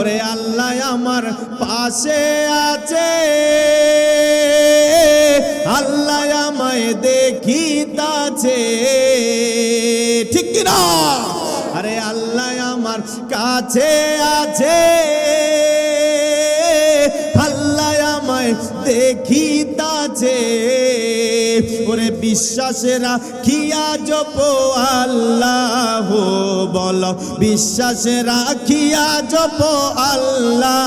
ওরে আল্লাহ আমার পাশে আছে, আল্লাহ আমায় দেখিতাছে, ঠিক কিনা? আরে আল্লাহ আমার কাছে আছে, আল্লাহ আমায় দেখিতাছে। ওরে বিশ্বাসে রাখিয়া জপ আল্লাহ, বলো বিশ্বাসে রাখিয়া জপ আল্লাহ,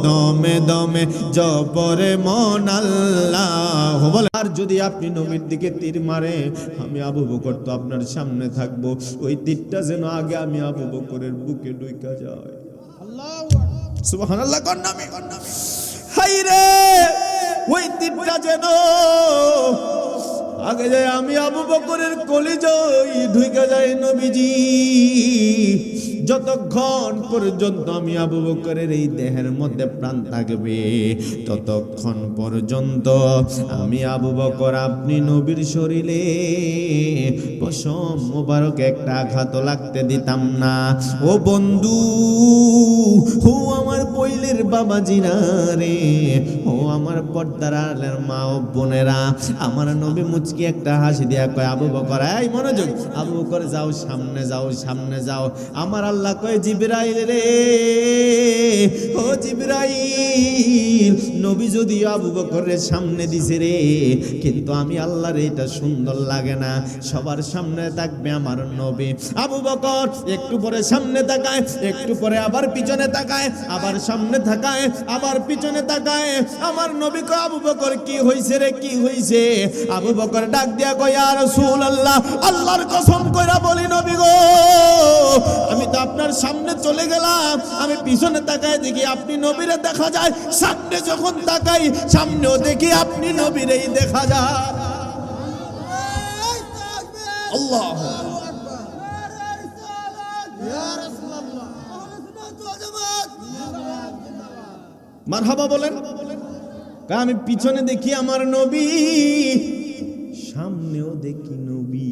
দমে দমে জপরে মন আল্লাহ বলে। আর যদি আপনি নবীর দিকে তীর মারে, আমি আবু বকর তো আপনার সামনে থাকবো, ওই তীরটা যেন আগে আমি আবু বকরের বুকে ঢুকা যায়। সুবহানাল্লাহ কোন নামে হাইরে, ওই তীরটা যেন আগে যায় আমি আবু বকরের কলিজায় ঢুকে যায় নবীজি। যতক্ষণ পর্যন্ত আমি আবু বকরের এই দেহের মধ্যে প্রাণ থাকবে, ততক্ষণ পর্যন্ত আমি আবু বকর আপনি নবীর শরীরে পশম মোবারক একটা আঘাত লাগতে দিতাম না। ও বন্ধু, ও আমার পৈলের বাবাজিরা রে, ও আমার পর্দার আলের মা ও বোনেরা, আমার নবী মুচকি একটা হাসি দিয়া কয়, আবু বকর এই মনোযোগ, আবু বকর যাও সামনে, যাও সামনে যাও। আমার আল্লাহ কয়, জিবরাইল রে, ও জিবরাইল, নবী যদি আবু বকরের সামনে দিছে রে, কিন্তু আমি আল্লাহর এটা সুন্দর লাগে না, সবার সামনে থাকবে আমার নবী। আবু বকর একটু পরে সামনে তাকায়, একটু পরে আবার পিছনে তাকায়, আবার সামনে তাকায়, আবার পিছনে তাকায়। আমার নবী কয়, আবু বকর কি হইছে রে, কি হইছে? আবু বকর ডাক দিয়া কয়, ইয়া রাসূলুল্লাহ, আল্লাহর কসম কইরা বলি নবী গো, আমি তো আপনার সামনে চলে গেলাম, আমি পিছনে তাকায় দেখি আপনি নবীরে দেখা যায়, সামনে যখন তাকাই সামনেও দেখি আপনি নবীরেই দেখা যায়। আল্লাহ মারহাবা বলেন। আমি পিছনে দেখি আমার নবী, সামনেও দেখি নবী।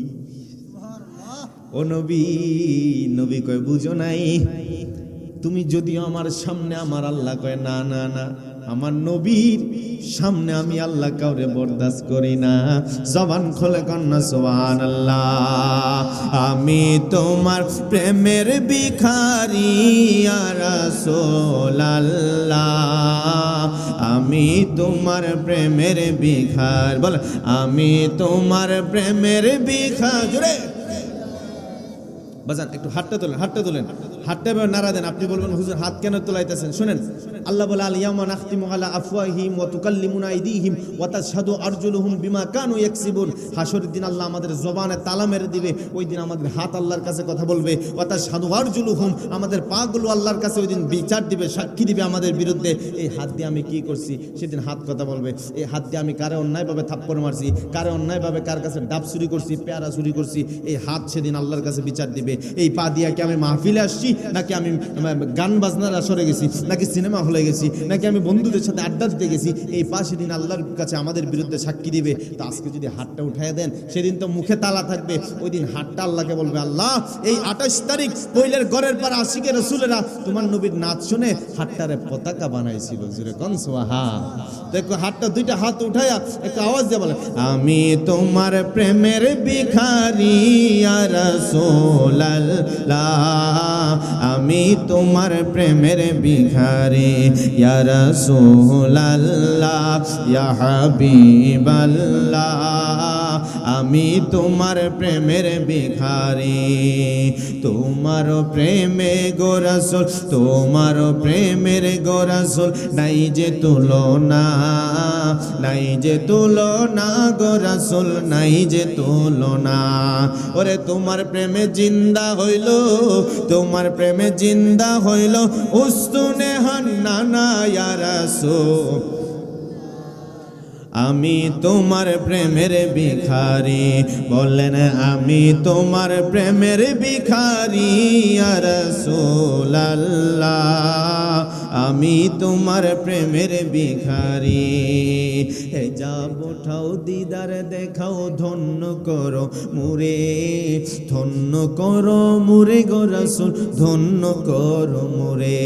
ও নবী, নবী কয়, বুঝো নাই, তুমি যদিও আমার সামনে, আমার আল্লাহ কয় না না না, আমার নবীর সামনে আমি আল্লাহ কাউরে বরদাস্ত করি না। জবান খোলে কন্যা সুবহানাল্লাহ। আমি তোমার প্রেমের ভিখারি ইয়া রাসূলুল্লাহ, আমি তোমার প্রেমের ভিখারি, বল আমি তোমার প্রেমের ভিখারি। জোরে বাজান, একটু হাতটা তোলেন, হাতটা তোলেন, হাতটা এবার নাড়া দেন। আপনি বলবেন হুজুর হাত কেন তোলাইতেছেন? শুনেন, আল্লাহ বলে, আল ইয়াউমা নাখতিমু আলা আফওয়াহিহিম ওয়া তুকাল্লিমুনা আইদিহিম ওয়া তাশহাদু আরজুলুহুম বিমা কানু ইয়াকসিবুন। হাসরের দিন আল্লাহ আমাদের জবানে তালা মেরে দিবে, ওই দিন আমাদের হাত আল্লাহর কাছে কথা বলবে। ওয়া তাশহাদু আরজুলুহুম, আমাদের পাগুলো আল্লাহর কাছে ওই দিন বিচার দিবে, সাক্ষী দিবে আমাদের বিরুদ্ধে। এই হাত দিয়ে আমি কি করছি সেদিন হাত কথা বলবে। এই হাত দিয়ে আমি কারে অন্যায়ভাবে থাপ্পড় মারছি, কারে অন্যায়ভাবে কার কাছে ডাব চুরি করছি, পেয়ারা চুরি করছি, এই হাত সেদিন আল্লাহর কাছে বিচার দিবে। এই পা দিয়া কি আমি মাহফিলে আসছি, নাকি আমি গান বাজনার আসরে গেছি, নাকি সিনেমা হলে গেছি, নাকি আমি বন্ধুদের সাথে আড্ডা দিতে গেছি, এই পা সেদিন আল্লাহর কাছে আমাদের বিরুদ্ধে সাক্ষী দিবে। তো আজকে যদি হাতটা উঠায় দেন, সেদিন তো মুখে তালা থাকবে, ওই দিন হাতটা আল্লাহকে বলবে, আল্লাহ এই 28 তারিখ পৈলের ঘরের পর আশিকে রাসূলেরা তোমার নবীর নাচ শুনে হাতটারে পতাকা বানাইছিল। জোরে কোন সুবহান। দেখো হাতটা, দুইটা হাত উঠায়া একটা আওয়াজ দিয়ে বলে, আমি তোমার প্রেমের ভিখারি ইয়া রাসূলুল্লাহ, আমি তোমার প্রেমের ভিখারি ইয়া রাসূলুল্লাহ, ইয়া হাবিবাল্লাহ, আমি তোমার প্রেমের ভিখারি। তোমার প্রেমে গো রাসূল, তোমার প্রেমের গো রাসূল, নাই যে তুলনা, নাই যে তুলনা গো রাসূল, নাই যে তুলনা। ওরে তোমার প্রেমে জিন্দা হইল, তোমার প্রেমে জিন্দা হইল উস্তুনে হান্নানা ইয়া রাসূল, আমি তোমার প্রেমের ভিখারি। বলেন আমি তোমার প্রেমের ভিখারি ইয়া রাসূলুল্লাহ, আমি তোমার প্রেমের ভিখারি। হে যাব ঠাও দিদার দেখাও, ধন্য করো মুরে, ধন্য করো মুরে গো রাসূল, ধন্য করো মুরে।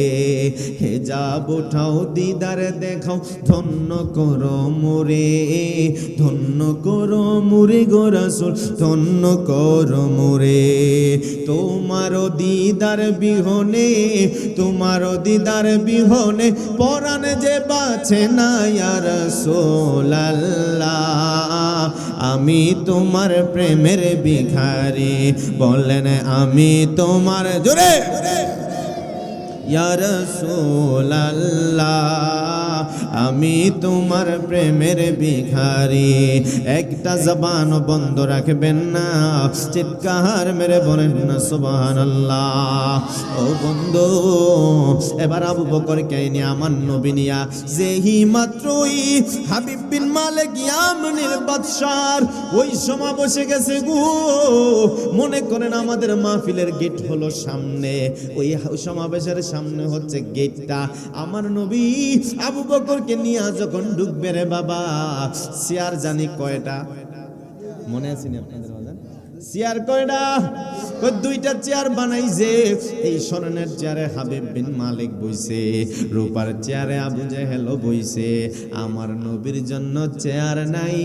হে যাব ঠাও দিদার দেখাও, ধন্য করো মুরে, ধন্য করো মুরে গো রাসূল, ধন্য করো মুরে। তোমার দিদার বিহনে, তোমার দিদার বিহনে পরাণ যে বাঁচে না ইয়া রাসূলুল্লাহ। আমি তোমার প্রেমের ভিখারি, বলেন আমি তোমার, জোরে ইয়া রাসূলুল্লাহ, আমি তোমার প্রেমের ভিখারি। একটা জবান বন্ধ রাখবেন না, চিৎকার মেরে বলেন না সুবহানাল্লাহ। ও বন্ধু, এবার আবু বকরকে নিয়ে আমার নবী নিয়া যেই মাত্রই হাবিব বিন মালিক ইয়ামানের বাদশার ওই সময় বসে গেছে গো। মনে করেন আমাদের মাহফিলের গেট হলো সামনে, ওই সমাবেশের সামনে হচ্ছে গেটটা। আমার নবী আবু বকরকে নিয়ে যখন ঢুকবে রে বাবা, চেয়ার জানি কয়টা মনে আছে না আপনাদের? চেয়ার কয়টা? ওই দুইটা চেয়ার বানাইছে। এই স্বর্ণের চেয়ারে হাবিব বিন মালিক বইছে, রূপার চেয়ারে আবু জেহেল বইছে। আমার নবীর জন্য চেয়ার নাই।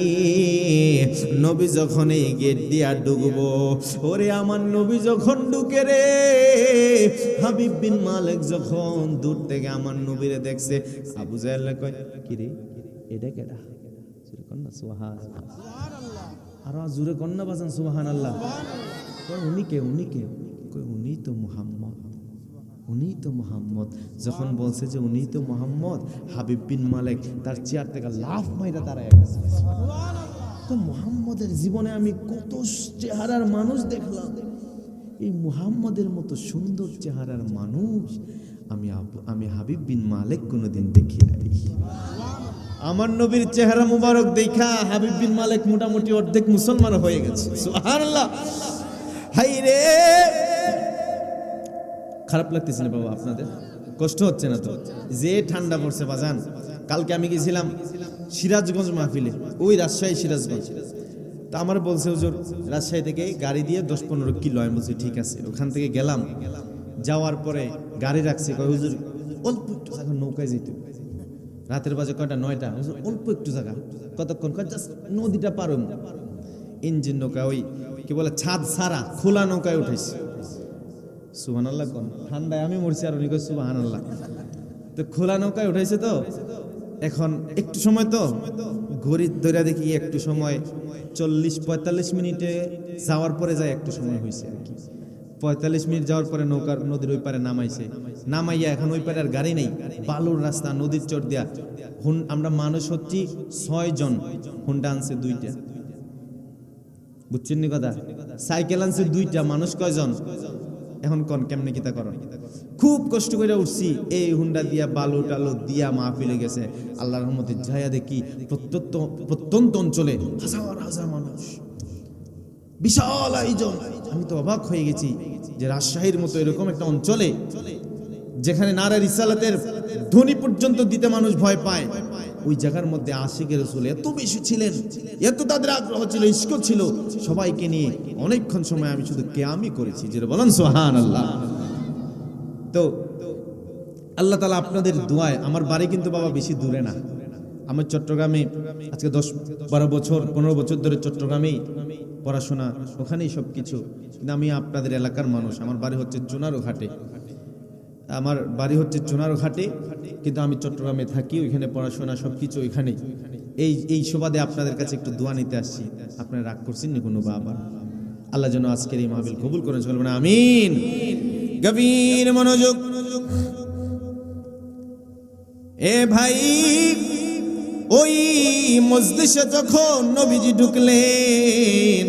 নবী যখন এই গেট দিয়া ঢুকবো, ওরে আমার নবী যখন ঢুকে রে, হাবিব বিন মালিক যখন দূর থেকে আমার নবীরে দেখছে, আবু জেহেল কয় কি রে এটা কেডা? আর জোরে কন্যা বাজান সুবহানাল্লাহ। উনি কে? উনি কে? উনি তো মুহাম্মদ, উনি তো মুহাম্মদ। যখন বলছে যে উনি তো মুহাম্মদ, হাবিব বিন মালিক তার চেয়ার থেকে লাফ মাইরা দাঁড়ায় গেছে। তো মুহাম্মদের জীবনে আমি কত চেহারার মানুষ দেখলাম, এই মুহাম্মদের মতো সুন্দর চেহারার মানুষ আমি হাবিব বিন মালিক কোনোদিন দেখি নাই। আমার নবীর চেহারা মুবারক দেখা হাবিব বিন মালিক মোটামুটি অর্ধেক মুসলমান হয়ে গেছে। সুবহানাল্লাহ। হাই রে, খারাপ লাগতেছে না বাবা? আপনাদের কষ্ট হচ্ছে না তো? যে ঠান্ডা পড়ছে বাজান। কালকে আমি গেছিলাম সিরাজগঞ্জ মাহফিলে, ওই রাজশাহী সিরাজগঞ্জ। তা আমার বলছে হুজুর রাজশাহী থেকে গাড়ি দিয়ে 10-15 কিলো। আমি বলছি ঠিক আছে। ওখান থেকে গেলাম, যাওয়ার পরে গাড়ি রাখছি, কয় হুজুর অল্প একটু জায়গা নৌকায় যেতে। রাতের বাজে কয়টা? 9টা। অল্প একটু জায়গা, কতক্ষণ? জাস্ট নদীটা পার হইব। ইঞ্জিন নৌকা, ওই কি বলে ছাদ সারা খোলা নৌকায় উঠেছি। সুবহানাল্লাহ কোন ঠান্ডায় আমি মরছি, আর উনি কয় সুবহানাল্লাহ। তো খোলা নৌকায় উঠাইছে। তো এখন একটু সময়, তো ঘড়ি ধরে দেখি একটু সময় 40-45 মিনিটে যাওয়ার পরে যায় একটু সময় হয়েছে আর কি। 45 মিনিট যাওয়ার পরে নৌকার নদীর ওই পারে নামাইছে। নামাইয়া এখন ওই পারে আর গাড়ি নেই, বালুর রাস্তা, নদীর চর দিয়া। আমরা মানুষ হচ্ছি 6 জন, হুন্ডা আনছে 2টা, বুঝছেন নি কথা? সাইকেল আনছে 2টা, মানুষ কয়জন? এখন কোন কেমনে কিতা করেন? খুব কষ্ট করে উঠছি, এই হুন্ডা দিয়া বালু টালু দিয়া মাহফিলে গেছে। আল্লাহর রহমতে যায়া দেখি প্রত্যন্ত অঞ্চলে হাজার হাজার মানুষ, বিশাল আয়োজন। আমি তো অবাক হয়ে গেছি যে রাজশাহীর মতো এরকম একটা অঞ্চলে, যেখানে নারে রিসালাতের ধ্বনি পর্যন্ত দিতে মানুষ ভয় পায়, ওই জায়গার মধ্যে আশিকের রাসূল এত বেশি ছিলেন, এত তাদের আগ্রহ ছিল, ইশক ছিল। সবাইকে নিয়ে অনেকক্ষণ সময় আমি শুধু কিয়ামই করেছি। যে বলেন সুবহানাল্লাহ। তো আল্লাহ তাআলা আপনাদের দোয়ায়, আমার বাড়ি কিন্তু বাবা বেশি দূরে না। আমার চট্টগ্রামে আজকে 10-12 বছর 15 বছর ধরে চট্টগ্রামেই পড়াশোনা, ওখানেই সব কিছু। কিন্তু আমি আপনাদের এলাকার মানুষ। আমার বাড়ি হচ্ছে চুনারুঘাটে, কিন্তু আমি চট্টগ্রামে থাকি, ওইখানে পড়াশোনা সব কিছু ওইখানেই। এই সুবাদে আপনাদের কাছে একটু দোয়া নিতে আসছি। আপনারা রাগ করছেন নি কোনো বাবা? আল্লাহ যেন আজকের এই মাহফিল কবুল করেন, বলবেন আমিন। গভীর মনোযোগ। এ ভাই, ওই মজলিসে যখন নবীজি ঢুকলেন,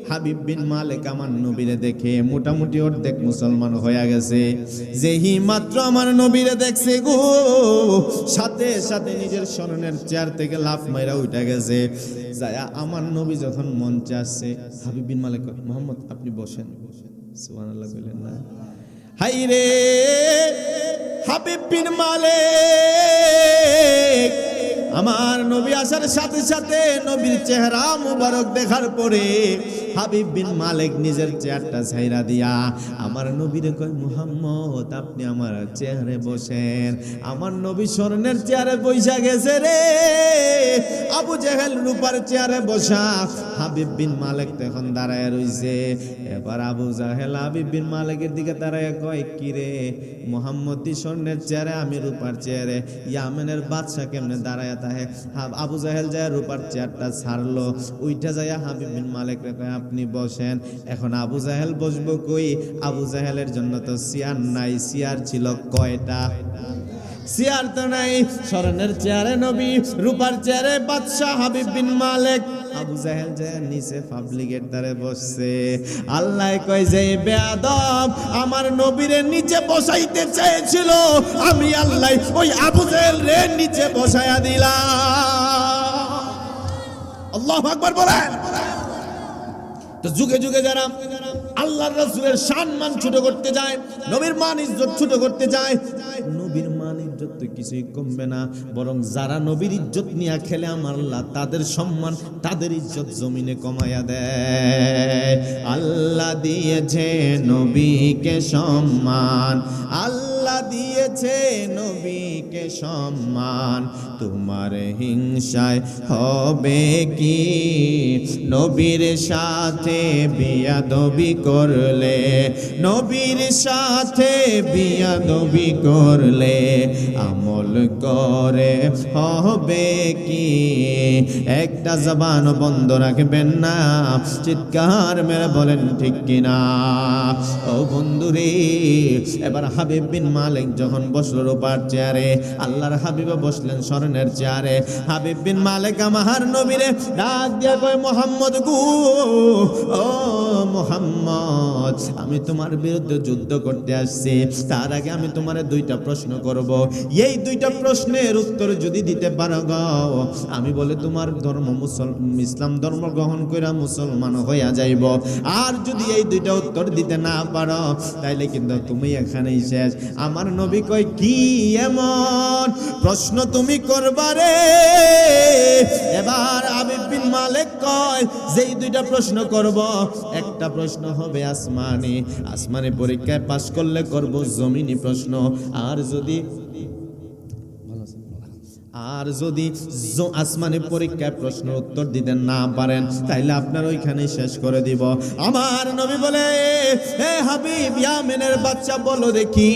হাবিব বিন মালিক আমার নবীরে দেখে মোটামুটি অর্ধেক মুসলমান হয়ে গেছে। যেই মাত্র আমার নবীরে দেখছে গো, সাথে সাথে নিজের স্মরণের চেয়ার থেকে লাফ মাইরা উঠে গেছে। যায়া আমার নবী যখন মঞ্চে আসছে, হাবিব বিন মালিক, মোহাম্মদ আপনি বসেন। সুবহানাল্লাহ কইলেন না? হাই রে, হাবিব বিন মালিক আমার নবী আসার সাথে সাথে নবীর চেহারা মুবারক দেখার পরে হাবিব বিন মালিক নিজের চেয়ারটা ছাইরা দিয়া আমার নবীরে কয়, মুহাম্মদ আপনি আমার চেয়ারে বসেন। আমার নবী স্বর্ণের চেয়ারে বইসা গেছে রে, আবু জেহেল রূপার চেয়ারে বসা। হাবিব বিন মালিক তখন দাঁড়ায় রইছে। এবার আবু জাহেল হাবিব বিন মালিকের দিকে দাঁড়ায় কয়, কি রে মুহাম্মদ স্বর্ণের চেয়ারে, আমি রূপার চেয়ারে, ইয়ামেনের বাদশা কেমনে দাঁড়ায় থাকে? আবু জাহেল যায় রূপার চেয়ারটা ছাড়লো, উইটা যায় হাবিব বিন মালিক রে কয়, আপনি বসেন। এখন আবু জাহেল বসবো কই? আবু জাহেলের জন্য তো চেয়ার নাই। চেয়ার ছিল কয়টা? চেয়ার তো নাই। স্বর্ণের চেয়ারে নবী, রূপার চেয়ারে বাদশা হাবিব বিন মালিক। আবু জাহেল যায় নিচে পাবলিকের দ্বারে বসছে। আল্লাহ কয় যে বেয়াদব আমার নবীরে নিচে বসাইতে চেয়েছিল, আমি আল্লাহ ওই আবু জাহেল রে নিচে বসায়া দিলাম। আল্লাহু আকবার বলেন। তো যুগে যুগে যারা আল্লাহর রাসূলের সম্মান ছোট করতে যায়, নবীর মান ইজ্জত ছোট করতে যায়, নবীর মান ইজ্জত তো কিছুই কমবে না, বরং যারা নবীর ইজ্জত নিয়ে খেলে আমার আল্লাহ তাদের সম্মান, তাদের ইজ্জত জমিনে কমায়া দেয়। আল্লাহ দিয়েছে নবীকে সম্মান, আল্লাহ দিয়েছে নবীকে সম্মান, তোমার হিংসায় হবে কি? নবীর সাথে বিয়াদবি করলে, নবীর সাথে বিয়াদবি করলে আমল করে হবে কি? একটা জবান বন্ধ রাখবেন না, চিৎকার মেরে বলেন ঠিক কিনা? ও বন্ধুরে, এবার হাবিব বিন মালিক যখন বসলো রূপার চেয়ারে, আল্লাহর হাবিব বসলেন স্বর্ণের চেয়ারে। হাবিব বিন মালিক আমার নবীরে ডাক দিয়া কয়, মুহাম্মদ গো, ও মুহাম্মদ, আমি তোমার বিরুদ্ধে যুদ্ধ করতে আসছি। তার আগে আমি তোমারে দুইটা প্রশ্ন করব, এই দুইটা প্রশ্নের উত্তর যদি দিতে পারো গো, আমি বলে তোমার ধর্ম ইসলাম ধর্ম গ্রহণ কইরা মুসলমান হইয়া যাইব। আর যদি এই দুইটা উত্তর দিতে না পারো তাইলে কিন্তু তুমি এখানেই শেষ। আমার নবী কয়, কি এমন প্রশ্ন তুমি করবারে? এবার হাবিব বিন মালিক কয়, যেই দুইটা প্রশ্ন করব, একটা প্রশ্ন হবে আসমানি, আসমানি পরীক্ষায় পাশ করলে করব জমিনি প্রশ্ন। আর যদি আসমানি পরীক্ষায় প্রশ্নের উত্তর দিতে না পারেন তাইলে আপনার ওইখানে শেষ করে দিব। আমার নবী বলে, হে হাবিব ইয়ামেনের বাচ্চা, বলো দেখি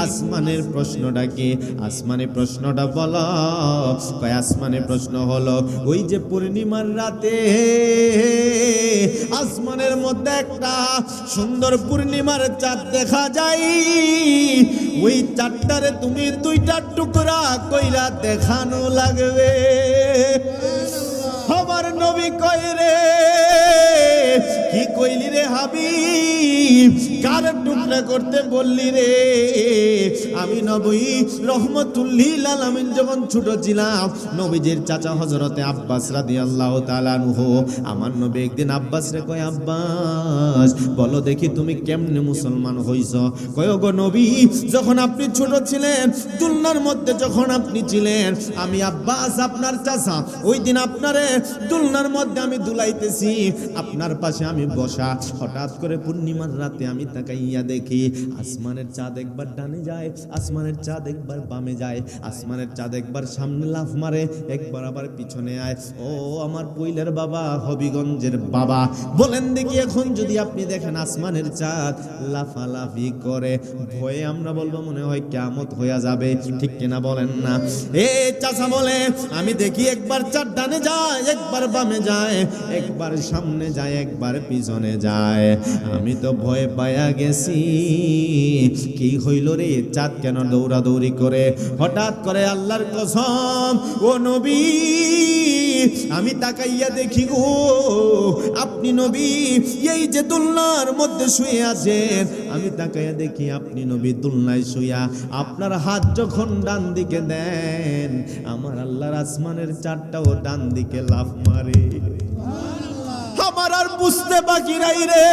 আসমানের প্রশ্নটা কি? আসমানি প্রশ্নটা বলো। কয় আসমানি প্রশ্ন হলো, ওই যে পূর্ণিমার রাতে আসমানের মধ্যে একটা সুন্দর পূর্ণিমার চাঁদ দেখা যায়, ওই চাঁদটারে তুমি দুইটা টুকরা কইরা দেখানো লাগবে। আমার নবী কয়, রে কি কইলি রে হাবিব, কার টুকরা করতে বললি রে? আমি নবী রহমতুল্লিল আলামিন যখন ছোট ছিলাম, নবীজির চাচা হযরতে আব্বাস রাদিয়াল্লাহু তাআলা আনহু, আমার নবী একদিন আব্বাস রে কয়, আব্বাস বলো দেখি তুমি কেমনে মুসলমান হইছো? কয়, গো নবী, যখন আপনি ছোট ছিলেন, দুলনার মধ্যে যখন আপনি ছিলেন, আমি আব্বাস আপনার চাচা, ওই দিন আপনারে দুলনার মধ্যে আমি দুলাইতেছি, আপনার পাশে আমি বসা। হঠাৎ করে পূর্ণিমার রাতে আমি তাকাইয়া দেখি আসমানের চাঁদ একবার ডানে যায়, আসমানের চাঁদ একবার বামে যায়, আসমানের চাঁদ একবার সামনে লাফ মারে, একবার আবার পিছনে আয়। ও আমার পৈলের বাবা, হবিগঞ্জের বাবা, বলেন দেখি এখন যদি আপনি দেখেন আসমানের চাঁদ লাফালাফি করে, ভয়ে আমরা বলবো মনে হয় কিয়ামত হইয়া যাবে, ঠিক কিনা বলেন না? এ চাচা বলে, আমি দেখি একবার চাঁদ ডানে যায়, একবার বামে যায়, একবার সামনে যায়, একবার পিছনে যায়। আমি তো ভয় পাইয়া গেছি, কি হইল রে, চাঁদ কেন দৌড়াদৌড়ি করে? হঠাৎ করে আল্লাহর কসম, ও নবী, আমি তাকাইয়া দেখি গো, আপনি নবী এই যে দুলনার মধ্যে শুয়ে আছেন, আমি তাকাইয়া দেখি আপনি নবী দুলনায় শুয়া, আপনার হাত যখন ডান দিকে দেন, আমার আল্লাহর আসমানের চাঁদটাও ডান দিকে লাফ মারে। আমার আর বুঝতে বাকি নাই রে।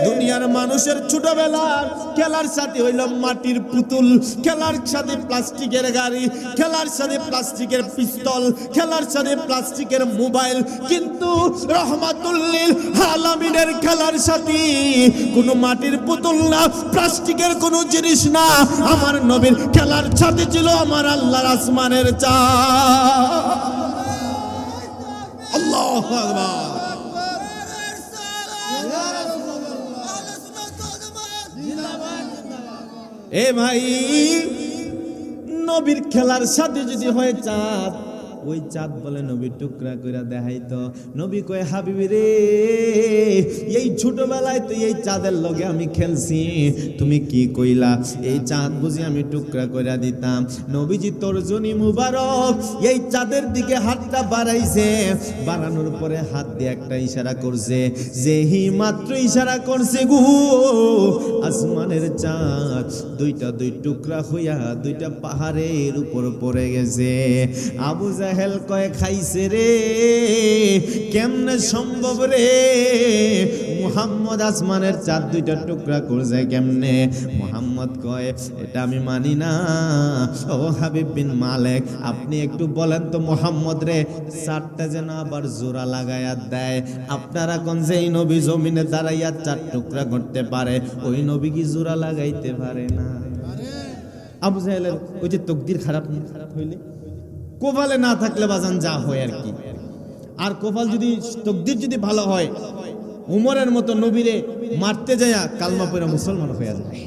দুনিয়ার মানুষের ছোটবেলার খেলার সাথে হইল মাটির পুতুল, খেলার সাথে প্লাস্টিকের গাড়ি, খেলার সাথে প্লাস্টিকের পিস্তল, খেলার সাথে প্লাস্টিকের মোবাইল। কিন্তু রহমাতুল লিল আলামিনের খেলার সাথে কোনো মাটির পুতুল না, প্লাস্টিকের কোনো জিনিস না। আমার নবীর খেলার সাথে ছিল আমার আল্লাহর আসমানের চাঁদ। আল্লাহু আকবার। এ ভাই, নবীর খেলার সাথে যদি হয় চাঁদ, ওই চাঁদ বলে নবী টুকরা কইরা দেখাইতো। নবী কয় হাবিবি রে, এই ছোটবেলায় তো এই চাঁদের লগে আমি খেলছি, তুমি কি কইলা এই চাঁদ বুঝি আমি টুকরা কইরা দিতাম। নবীজি তর্জনী মুবারক এই চাঁদের দিকে হাতটা বাড়াইছে, বাড়ানোর পরে হাত দিয়ে একটা ইশারা করছে। যেহি মাত্র ইশারা করছে গো, আসমানের চাঁদ দুই টুকরা হইয়া দুইটা পাহাড়ের উপর পড়ে গেছে। আবু জাহেল কয় খাইছে রে, কেমনে সম্ভব রে? মুহাম্মদ আসমানের চাঁদ দুইটা টুকরা করছে কেমনে? মুহাম্মদ কয় এটা আমি মানি না। ও হাবিব বিন মালেক, আপনি একটু বলেন তো মুহাম্মদ রে, চারটা যেন আবার জোড়া লাগাইয়া দেয়। আপনারা কোন যে এই নবী জমিনে দাঁড়াইয়া চার টুকরা করতে পারে, ওই নবী কি জোড়া লাগাইতে পারে না? আবু জাহেলের ওই যে তকদির খারাপ হইলে, কোপালে না থাকলে বাজান যা হয় আর কি। আর কোপাল যদি তকদির যদি ভালো হয়, উমরের মতো নবীরে মারতে যায়া কালমা পড়ে মুসলমান হয়ে যায়।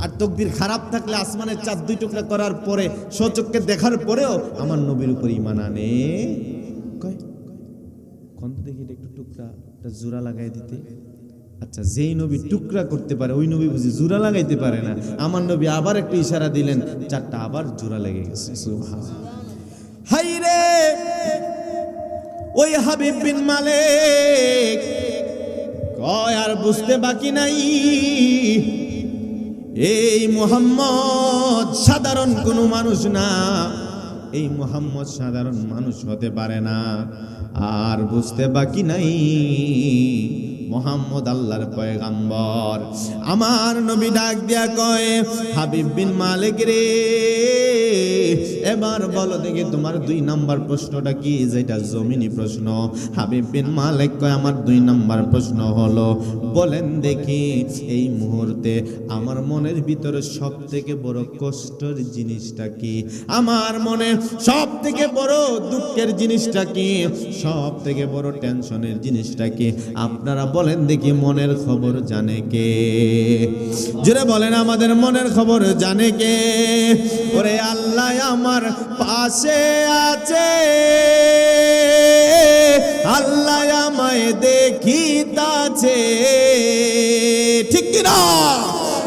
আর তকদির খারাপ থাকলে আসমানের চাঁদ দুই টুকরা করার পরে সচক্ষে দেখার পরেও আমার নবীর উপর ঈমান আনে। কয় কোন দেখি একটু টুকরা জোড়া লাগাই দিতে। আচ্ছা, যেই নবী টুকরা করতে পারে ওই নবী বুঝি জোড়া লাগাইতে পারে না? আমার নবী আবার একটু ইশারা দিলেন, চারটা আবার জোড়া লেগে গেছে। সুবহানাল্লাহ। হাই রে, ওই হাবিব বিন মালিক কয় আর বুঝতে বাকি নাই, এই মুহাম্মদ সাধারণ কোনো মানুষ না, এই মুহাম্মদ সাধারণ মানুষ হতে পারে না। আর বুঝতে বাকি নাই, মুহাম্মদ আল্লাহর পয়গাম্বর। আমার নবী ডাক দিয়া কয় হাবিব বিন মালিক রে, এবার বলো দেখি তোমার 2 নাম্বার প্রশ্নটা কি? যেটা জমিনি প্রশ্ন। হাবিব বিন মালিক কয় আমার 2 নাম্বার প্রশ্ন হলো, বলেন দেখি এই মুহূর্তে আমার মনের ভিতরে সব থেকে বড় কষ্টের জিনিসটা কি? আমার মনে সব থেকে বড় দুঃখের জিনিসটা কি? সব থেকে বড় টেনশনের জিনিসটা কি? আপনারা বলেন দেখি, মনের খবর জানে কে? জোরে বলেন, আমাদের মনের খবর জানে কে? ওরে আল্লাহ আমার পাশে আছে, আল্লাহ আমায় দেখিতাছে, ঠিক কি না?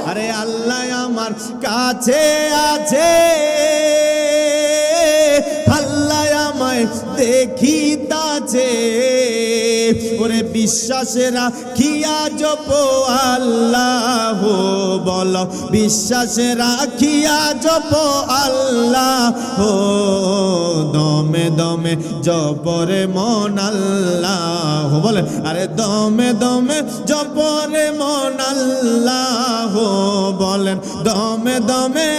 আরে আল্লাহ আমার কাছে আছে, আল্লাহ আমায় দেখিতাছে। ওরে বিশ্বাসে রাখিয়া জপ আল্লাহ, বলো বিশ্বাসে রাখিয়া জপ আল্লাহ, দমে দমে জপরে মন আল্লাহ, বলে আরে দমে দমে জপরে মন আল্লাহ, বলেন দমে দমে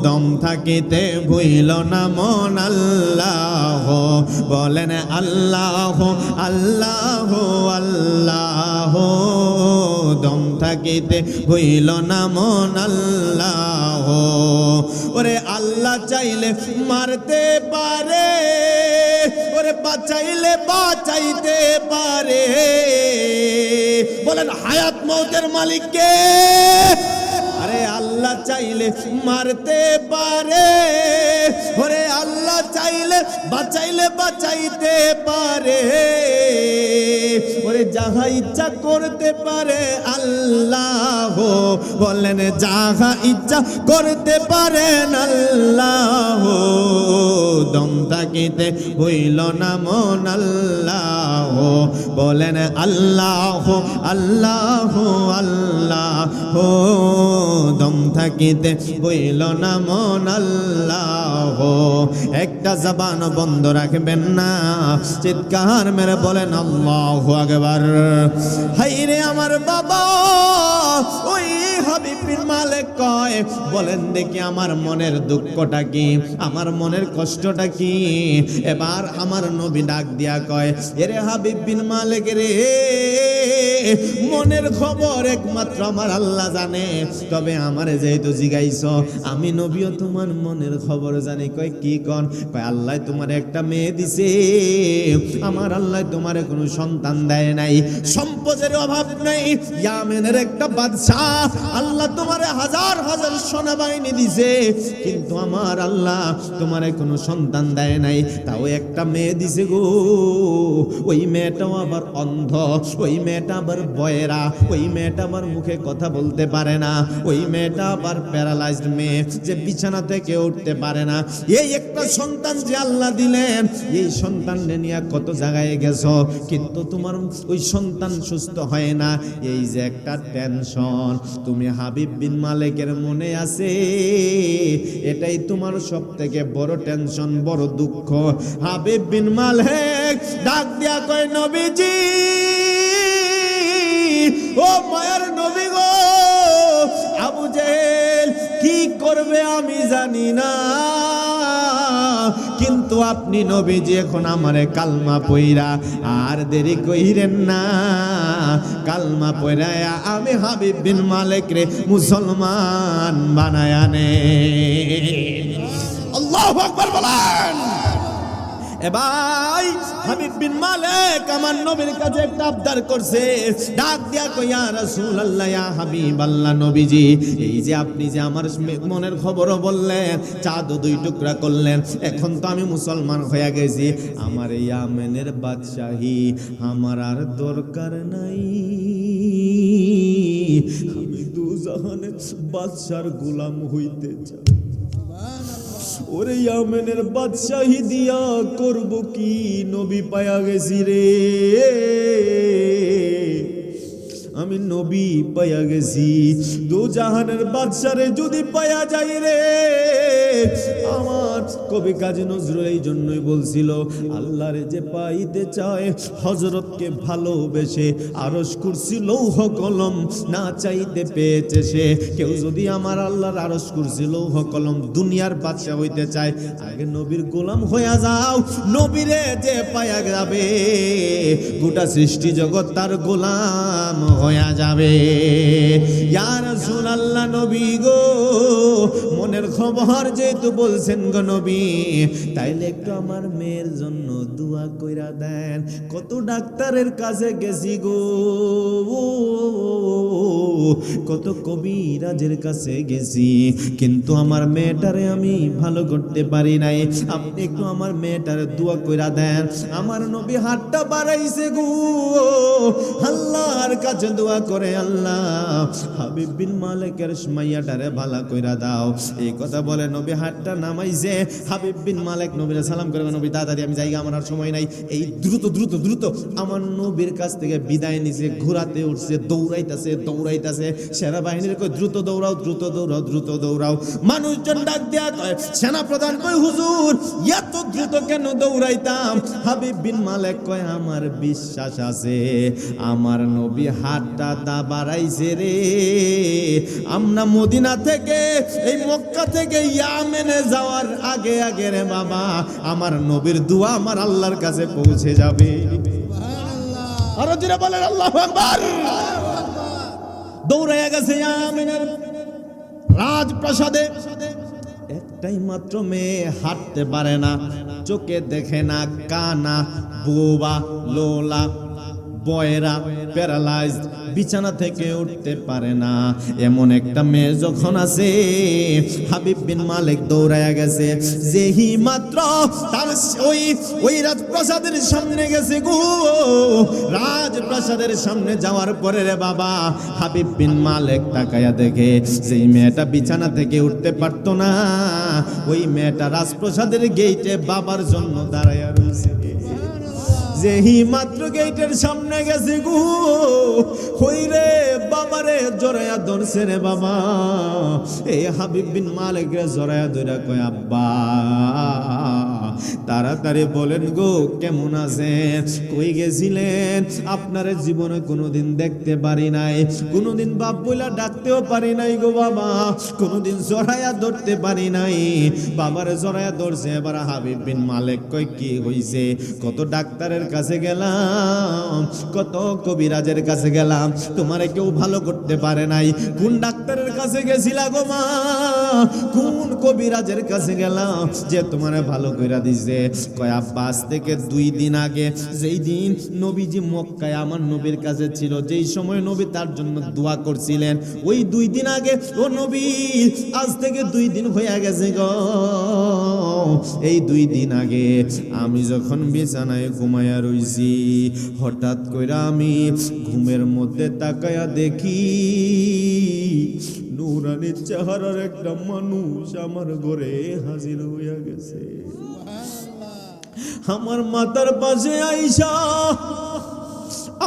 দম থাকিতে ভুইল না মন আল্লাহ, বলেন আল্লাহ আল্লাহ আল্লাহ, দম থাকিতে ভুইল না মন আল্লাহ। ওরে আল্লাহ চাইলে মারতে পারে, ওরে বাঁচাইলে বাঁচাইতে পারে, বলেন হায়াত মৌতের মালিক কে? আরে আল্লাহ চাইলে মারতে পারে, ওরে আল্লাহ চাইলে বাঁচাইলে বাঁচাইতে পারে, ওরে যাহা ইচ্ছা করতে পারে আল্লাহ, বলেন যাহা ইচ্ছা করতে পারেন আল্লাহ, দম থাকিতে হইল না মন আল্লাহ, বলেন আল্লাহ আল্লাহ আল্লাহ, দম থাকিতে হইল না মন আল্লাহ। একটা জবান বন্ধ রাখবেন না, চিৎকার মেরে বলেন আল্লাহু আকবার। হাইরে আমার বাবা, ওই হাবিব বিন মালিক কয়, বলেন দেখি আমার মনের দুঃখটা কি, আমার মনের কষ্টটা কি। এবার আমার নবী ডাক দিয়া কয়, এরে হাবিব বিন মালিক রে, মনের খবর একমাত্র আমার আল্লাহ জানে, তবে আমারে যেহেতু জিগাইছ, আমি নবীও তোমার মনের খবর জানি। কয় কি কন? কয় আল্লাহ তোমার একটা মেয়ে দিছে, আমার আল্লাহ তোমারে কোনো সন্তান দেয় নাই, সম্পদের অভাব নাই, ইয়ামেনের একটা বাদশাহ, আল্লাহ তোমারে হাজার হাজার সেনাবাহিনী দিছে, কিন্তু আমার আল্লাহ তোমারে কোনো সন্তান দেয় নাই, তাও একটা মেয়ে দিছে গো। ওই মেয়েটাও আবার অন্ধ, ওই মেয়েটা আবার বয়রা, ওই মেয়েটা আবার মুখে কথা বলতে পারে না, ওই মেয়েটা আবার প্যারালাইজড মেয়ে, যে বিছানা থেকে উঠতে পারে না। এই একটা সন্তান যে আল্লাহ দিলেন, এই সন্তান নিয়ে কত জায়গায় গেছো, কিন্তু তোমার ওই সন্তান সুস্থ হয় না, এই যে একটা টেনশন তুমি হাবিব বিন মালিকের মনে আছে, এটাই তোমার সব থেকে বড় টেনশন, বড় দুঃখ। হাবিব বিন মালিক ডাক দিয়া কয়, নবীজি, ও মায়ের নবী গো, আবু জেহেল কি করবে আমি জানি না, কিন্তু আপনি নবীজি এখন আমারে কালমা পইরা আর দেরি কইরেন না, কালমা পইরা আমি হাবিব বিন মালিক রে মুসলমান বানায় আনে। আল্লাহু আকবার বলেন। এবার হাবিব বিন মালিক আমার নবীর কাছে একটা আবদার করছে, ডাক দিয়া কই, ইয়া রাসূলুল্লাহ, ইয়া হাবিবাল্লাহ, নবীজি, এই যে আপনি যে আমার মনের খবরও বললেন, চাঁদও দুই টুকরা করলেন, এখন তো আমি মুসলমান হয়ে গেছি, আমার এই ইয়ামেনের বাদশাহী আমার আর দরকার নাই, আমি দুজাহানের বাদশার গোলাম হইতে চাই। ওরে ইয়ামেনের বাদশাহী দিয়া করব কি, নবী পায়া গেছি রে, আমি নবী পায়া গেছি, দু জাহানের বাদশারে যদি পায়া যাই রে, আমার কবি কাজী নজরুল এই জন্যই বলছিল, আল্লাহরে যে পাইতে চায় হযরতকে ভালোবেসে, আরশ কুরসি লৌহ কলম না চাইতে পেয়েছে সে। কেউ যদি আমার আল্লাহর আরশ কুরসি লৌহ কলম দুনিয়ার বাদশা হইতে চায়, আগে নবীর গোলাম হইয়া যাও, নবীরে যে পায়া যাবে গোটা সৃষ্টি জগৎ তার গোলাম হইয়া যাবে। ইয়া রাসূলুল্লাহ, নবী গো, মনের খবর যেহেতু বলছেন গো নবী, তাইলে একটু আমার মেয়ের জন্য দোয়া কইরা দেন। কত ডাক্তারের কাছে গেছি গো, কত কবিরাজের কাছে গেছি, কিন্তু আমার মেয়েটারে আমি ভালো করতে পারি নাই, আপনি একটু আমার মেয়েটারে দোয়া কইরা দেন। আমার নবী হাতটা বাড়াইছে গো, আল্লাহর কাছে দোয়া করে, আল্লাহ হাবিব বিন মালিকের মাইয়াটারে ভালো কইরা দাও। এই কথা বলে নবী হাতটা নামাইছে, হাবিব বিন মালিক নবীরে সালাম করে, নবী তাড়াতাড়ি আমি যাই, আমার আর সময় নাই। এই দ্রুত দ্রুত দ্রুত আমার নবীর কাছ থেকে বিদায় নিছে, ঘোরাতে উঠছে, দৌড়াইতেছে দৌড়াইতেছে, সেনাবাহিনীর কই দ্রুত দৌড়াও দ্রুত দৌড়াও দ্রুত দৌড়াও। মানুষজন ডাক দেয়া কয়, সেনা প্রধান কই, হুজুর এত দ্রুত কেন দৌড়াইতাম? হাবিব বিন মালিক কয়, আমার বিশ্বাস আছে আমার নবী হাতটা দা বাড়াইছে রে, আমরা মদিনা থেকে এই মক্কা থেকে ইয়ামেনে যাওয়ার আগে আগে রে বাবা, আমার নবীর দোয়া আমার আল্লাহর কাছে পৌঁছে যাবে। সুবহানাল্লাহ, আরো জোরে বলেন আল্লাহু আকবার। দৌড়াইয়া গেছে ইয়ামেনের রাজপ্রাসাদে, একটাই মাত্র মেয়ে, হাঁটতে পারে না, চোখে দেখে না, কানা, বোবা, লোলা, বয়রা, প্যারালাইজড, বিছানা থেকে উঠতে পারে না, এমন একটা মেয়ে যখন আছে, হাবিব বিন মালিক দৌড়ায়া গেছে, যেহি মাত্র তার ওই রাজপ্রাসাদের সামনে গেছে গো, রাজপ্রাসাদের সামনে যাওয়ার পরে রে বাবা, হাবিব বিন মালিক তাকায়া দেখে যেই মেয়েটা বিছানা থেকে উঠতে পারতো না, ওই মেয়েটা রাজপ্রাসাদের গেটে বাবার জন্য দাঁড়ায়া রয়েছে। যেই মাত্র গেটের সামনে গেছে গো, হই রে বাবারে জড়ায়া ধরছে রে বাবা। এই হাবিব বিন মালিক রে জড়ায়া ধরে কয় আব্বা তাড়াতাড়ি বলেন গো কেমন আছেন, কই গেছিলেন? আপনারে জীবনে কোনোদিন দেখতে পারি নাই, কোনোদিন বাপ বইলা ডাকতেও পারি নাই গো বাবা, কোনোদিন জড়ায়া ধরতে পারি নাই। বাবারে জড়ায়া ধরছে। এবার হাবিব বিন মালিক কয় কি হইছে? কত ডাক্তারের কাছে গেলাম, কত কবিরাজের কাছে গেলাম, তোমারে কেউ ভালো করতে পারে নাই। কোন ডাক্তারের কাছে গেছিলা গো মা? কোন কবিরাজের কাছে গেলাম যে তোমারে ভালো কইরা দিছে? কয় আব্বা আজ থেকে 2 দিন আগে, যেই দিন নবীজি মক্কায় আমার নবীর কাছে ছিল, যেই সময় নবী তার জন্য দোয়া করছিলেন, ওই 2 দিন আগে ও নবী, আজ থেকে 2 দিন হয়ে গেছে গো। এই 2 দিন আগে আমি যখন বিছানায় ঘুমায়া রইছি, হঠাৎ কইরা আমি ঘুমের মধ্যে তাকায়া দেখি নুরানি চেহারার একটা মানুষ আমার ঘরে হাজির হইয়া গেছে। আমার মাথার পাশে আইসা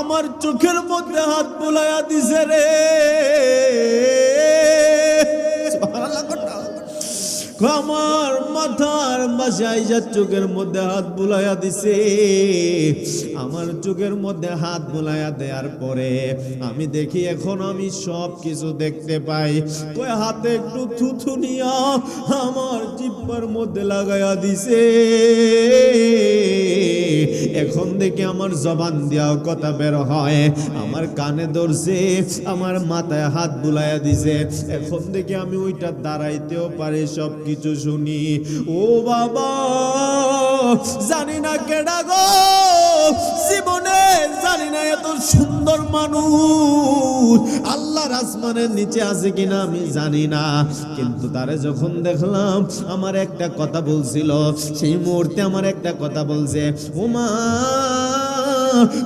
আমার চোখের মধ্যে হাত বুলাইয়া দিছে রে। আমার মাথার পাশে আইসা চোখের মধ্যে হাত বুলাইয়া দিছে। আমার চোখের মধ্যে হাত বুলাইয়া দেওয়ার পরে আমি দেখি এখন আমি সব কিছু দেখতে পাই। কয় হাতে একটু থুথু নিয়া আমার জিহ্বার মধ্যে লাগাইয়া দিছে। এখন দেখি আমার জবান দিয়াও কথা বের হয়, আমার কানে ধরছে, আমার মাথায় হাত বুলাইয়া দিছে। এখন দেখি আমি ওইটা দাঁড়াইতেও পারি, সব কিছু শুনি। ও বাবা জানি না কেডা গো, জীবনে জানি না এত সুন্দর মানুষ আল্লাহর আসমানের নিচে আছে কিনা আমি জানি না, কিন্তু তারে যখন দেখলাম আমার একটা কথা বলছিল, সেই মুহূর্তে আমার একটা কথা বলছে, ও মা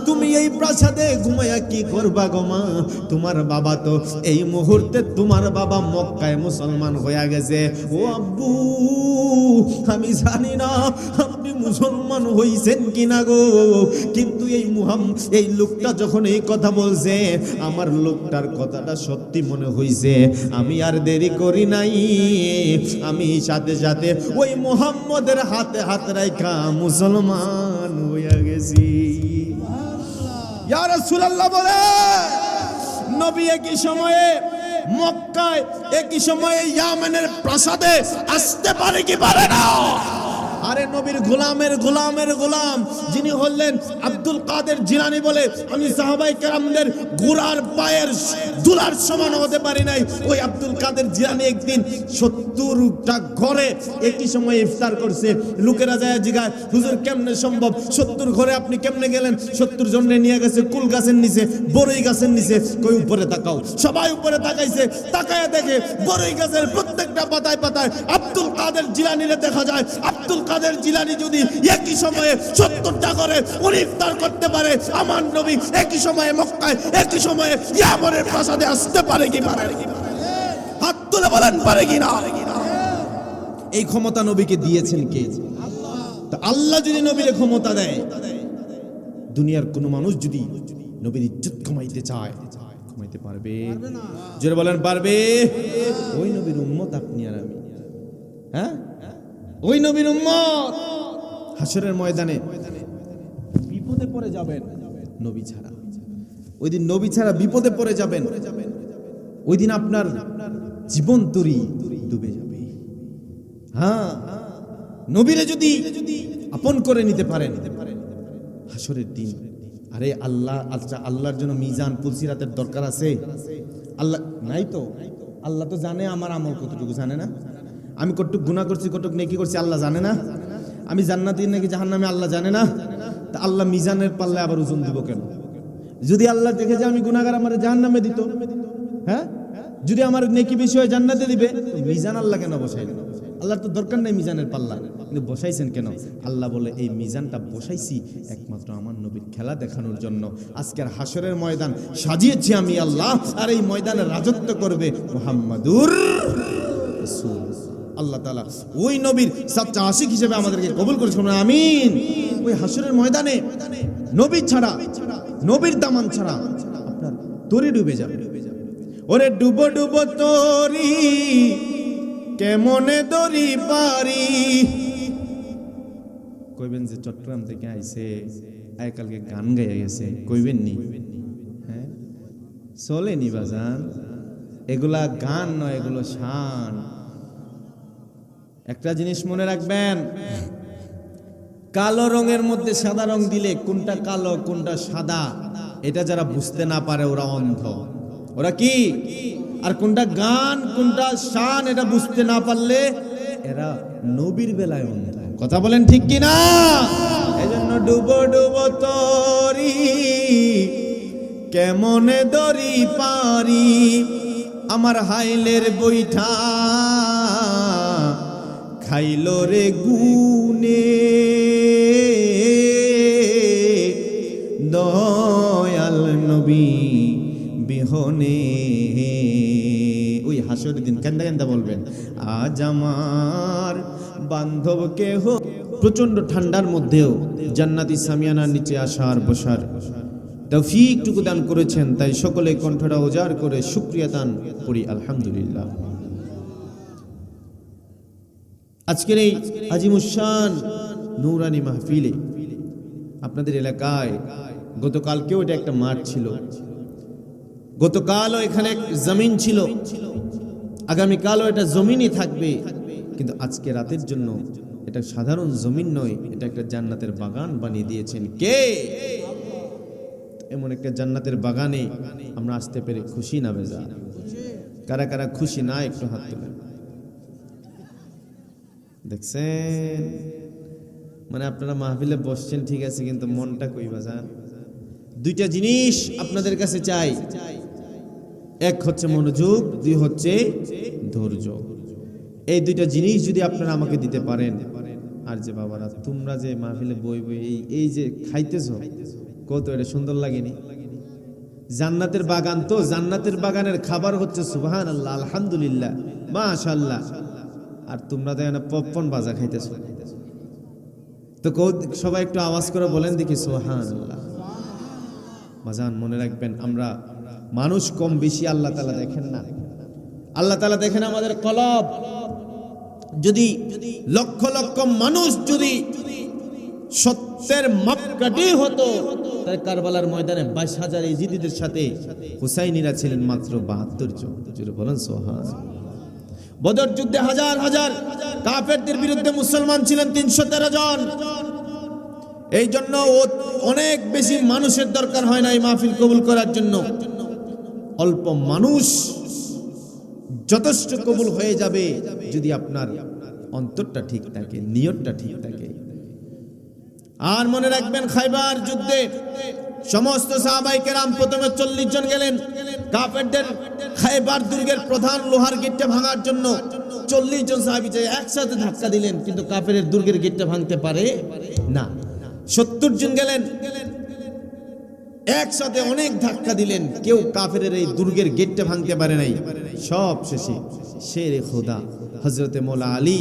তুমি এই প্রাসাদে ঘুমায়া কি করবা গো মা? তোমার বাবা তো এই মুহূর্তে, তোমার বাবা মক্কায় মুসলমান হয়ে গেছে। ও আব্বু আমি জানি না আপনি মুসলমান হইছেন কিনা গো, কিন্তু এই লোকটা যখন এই কথা বলছে, আমার লোকটার কথাটা সত্যি মনে হইছে। আমি আর দেরি করি নাই, আমি সাথে সাথে ওই মুহাম্মদের হাতে হাত রাখা মুসলমান হইয়া গেছি। ইয়া রাসূলুল্লাহ বলে, নবী একই সময়ে মক্কায়, একই সময়ে ইয়ামেনের প্রাসাদে আসতে পারে কি পারে না? আরে নবীর গোলামের যিনি হলেন আব্দুল কাদের জিলানী বলে, আমি সাহাবায়ে কেরামদের গোড়ার পায়ের ধুলার সমান হতে পারি নাই। ওই আব্দুল কাদের জিলানী একদিন 70টা ঘরে একই সময় ইফতার করছে। লোকেরা যায় জিগায়, হুজুর কেমনে সম্ভব? 70 ঘরে আপনি কেমনে গেলেন? 70 জনরে নিয়ে গেছে কুল গাছের নিচে, বড়ই গাছের নিচে। কই উপরে তাকাও, সবাই উপরে তাকাইছে, তাকায়া দেখে বড়ই গাছের প্রত্যেকটা পাতায় পাতায় আব্দুল কাদের জিলানীরে দেখা যায়। আব্দুল কাদের জিলানী যদি একই সময়ে 70টা করে উনি ইফতার করতে পারে, আমার নবী একই সময়ে মক্কায়, একই সময়ে ইয়ামনের প্রাসাদে আসতে পারে কি পারে? হাত তুলে বলেন পারে কি না? এই ক্ষমতা নবীকে দিয়েছেন কে? তো আল্লাহ যদি নবীর ক্ষমতা দেয়, দুনিয়ার কোন মানুষ যদি নবীর ইজ্জত কমাইতে চায়, কমাইতে পারবে? জোরে বলেন পারবে? ওই নবীর উম্মত আপনি আর আমি, হ্যাঁ ওই নবীর উম্মত। হাসরের ময়দানে বিপদে পড়ে যাবেন নবী ছাড়া, ওই দিন নবী ছাড়া বিপদে পড়ে যাবেন। ওই দিন আপনার জীবন তরি ডুবে যাবে। হ্যাঁ, নবীরে যদি আপন করে নিতে পারেন হাসরের দিন, আরে আল্লাহ, আচ্ছা আল্লাহর জন্য মিজান পুলসিরাতের দরকার আছে? আল্লাহ নাই তো, আল্লাহ তো জানে আমার আমল কতটুকু, জানে না? আমি কতটুকু গুনাহ করছি, কতটুকু নেকি করছি আল্লাহ জানে না? আমি জান্নাতি নাকি জাহান্নামী আল্লাহ জানে না? তা আল্লাহ মিজানের পাল্লায় আবার ওজন দিব কেন? যদি আল্লাহ দেখে যে আমি গুনাহগার, আমার জাহান্নামে দিত। হ্যাঁ, যদি আমার নেকি বেশি হয় জান্নাতে দিবে, মিজান আল্লাহ কেন বসাইলেন? আল্লাহর তো দরকার নাই মিজানের পাল্লা, কিন্তু বসাইছেন কেন? আল্লাহ বলে এই মিজানটা বসাইছি একমাত্র আমার নবীর খেলা দেখানোর জন্য। আজকের হাসরের ময়দান সাজিয়েছি আমি আল্লাহ, আর এই ময়দানে রাজত্ব করবে মুহাম্মাদুর রাসূল। আল্লাহ তাআলা ওই নবীর সাচ্চা আশিক হিসেবে আমাদেরকে কবুল করেছেন, আমিন। ওই হাসরের ময়দানে নবী ছাড়া, নবীর দামান ছাড়া আপনার তরি ডুবে যাবে। ওরে ডুবো ডুবো তরি কেমনে দরি পারি, কইবেন যে চট্টগ্রাম থেকে আইছে, আজকালকে গান গাইয়া গেছে, কইবেন নি? হ্যাঁ, চলেনি বাজান, এগুলা গান নয়, এগুলো শান। একটা জিনিস মনে রাখবেন, কালো রঙের মধ্যে সাদা রং দিলে কোনটা কালো কোনটা সাদা এটা যারা বুঝতে না পারে ওরা অন্ধ। ওরা কি? আর কোনটা গান কোনটা শান এটা বুঝতে না পারলে এরা নবীর বেলায় অন্ধ। কথা বলেন ঠিক কি না? এজন্য ডুবো ডুবো তরি কেমনে দরি পারি, আমার হাইলের বৈঠা খাইল রে গুনে, দয়াল নবী বিহনে। ওই হাসরের দিন কেন্দা কেন্দা বলবেন, আজ আমার বান্ধব কেহ। প্রচন্ড ঠান্ডার মধ্যেও জান্নাতি সামিয়ানার নিচে আসার বসার তৌফিকটুকু দান করেছেন, তাই সকলে কণ্ঠটা উজাড় করে শুকরিয়া দান করি আলহামদুলিল্লাহ। আজকের এই আজিমুশান নূরানি মাহফিলে আপনাদের এলাকায় গতকালকেও এটা একটা মাঠ ছিল, গতকালও এখানে জমিন ছিল, আগামীকালও এটা জমিনই থাকবে, কিন্তু আজকে রাতের জন্য এটা সাধারণ জমিন নয়, এটা একটা জান্নাতের বাগান বানিয়ে দিয়েছেন কে? এমন একটা জান্নাতের বাগানে আমরা আসতে পেরে খুশি না বেজা? কারা কারা খুশি না একটু হাত তুলেন। দেখছেন, মানে আপনারা মাহফিলে বসছেন ঠিক আছে, কিন্তু মনটা কই বাজান? দুইটা জিনিস আপনাদের কাছে চাই, এক হচ্ছে মনোযোগ, দুই হচ্ছে ধৈর্য। এই দুইটা জিনিস যদি আপনারা আমাকে দিতে পারেন, আর যে বাবারা তোমরা যে মাহফিলে বই বই এই যে খাইতেছ, কত এটা সুন্দর লাগেনি? জান্নাতের বাগান তো, জান্নাতের বাগানের খাবার হচ্ছে সুবহানাল্লাহ, আলহামদুলিল্লাহ, মাশাআল্লাহ। আর তোমরা তো এখানে পপকর্ন ভাজা খাইতেছ। তো সবাই একটু আওয়াজ করে বলেন দেখি সুবহানাল্লাহ। বাজান মনে রাখবেন, আমরা মানুষ কম বেশি আল্লাহ তাআলা দেখেন না। আল্লাহ তাআলা দেখেন আমাদের কলব। যদি লক্ষ লক্ষ মানুষ যদি সত্যের মাপকাঠি হতো, তাই কারবালার ময়দানে 22,000 ইজিদিদের সাথে হুসাইনিরা ছিলেন মাত্র 72 জন। জোরে বলেন সুবহানাল্লাহ। বদর যুদ্ধে হাজার হাজার কাফেরদের বিরুদ্ধে মুসলমান ছিলেন 313 জন। এই জন্য অনেক বেশি মানুষের দরকার হয় না এই মাহফিল কবুল করার জন্য। অল্প মানুষ যথেষ্ট কবুল হয়ে যাবে যদি আপনার অন্তরটা ঠিক থাকে, নিয়তটা ঠিক থাকে। আর মনে রাখবেন, খাইবার যুদ্ধে সমস্ত সাহাবায়ে কেরাম প্রথমে 40 জন গেলেন কাফেরদের খাইবার দুর্গের প্রধান লোহার গেটটা ভাঙার জন্য। 40 জন সাহাবী একসাথে ধাক্কা দিলেন, কিন্তু কাফেরের দুর্গের গেটটা ভাঙতে পারে না। 70 জন গেলেন, একসাথে অনেক ধাক্কা দিলেন, কেউ কাফেরের এই দুর্গের গেটটা ভাঙতে পারে নাই। সব শেষে শেরে খোদা হযরতে মওলা আলী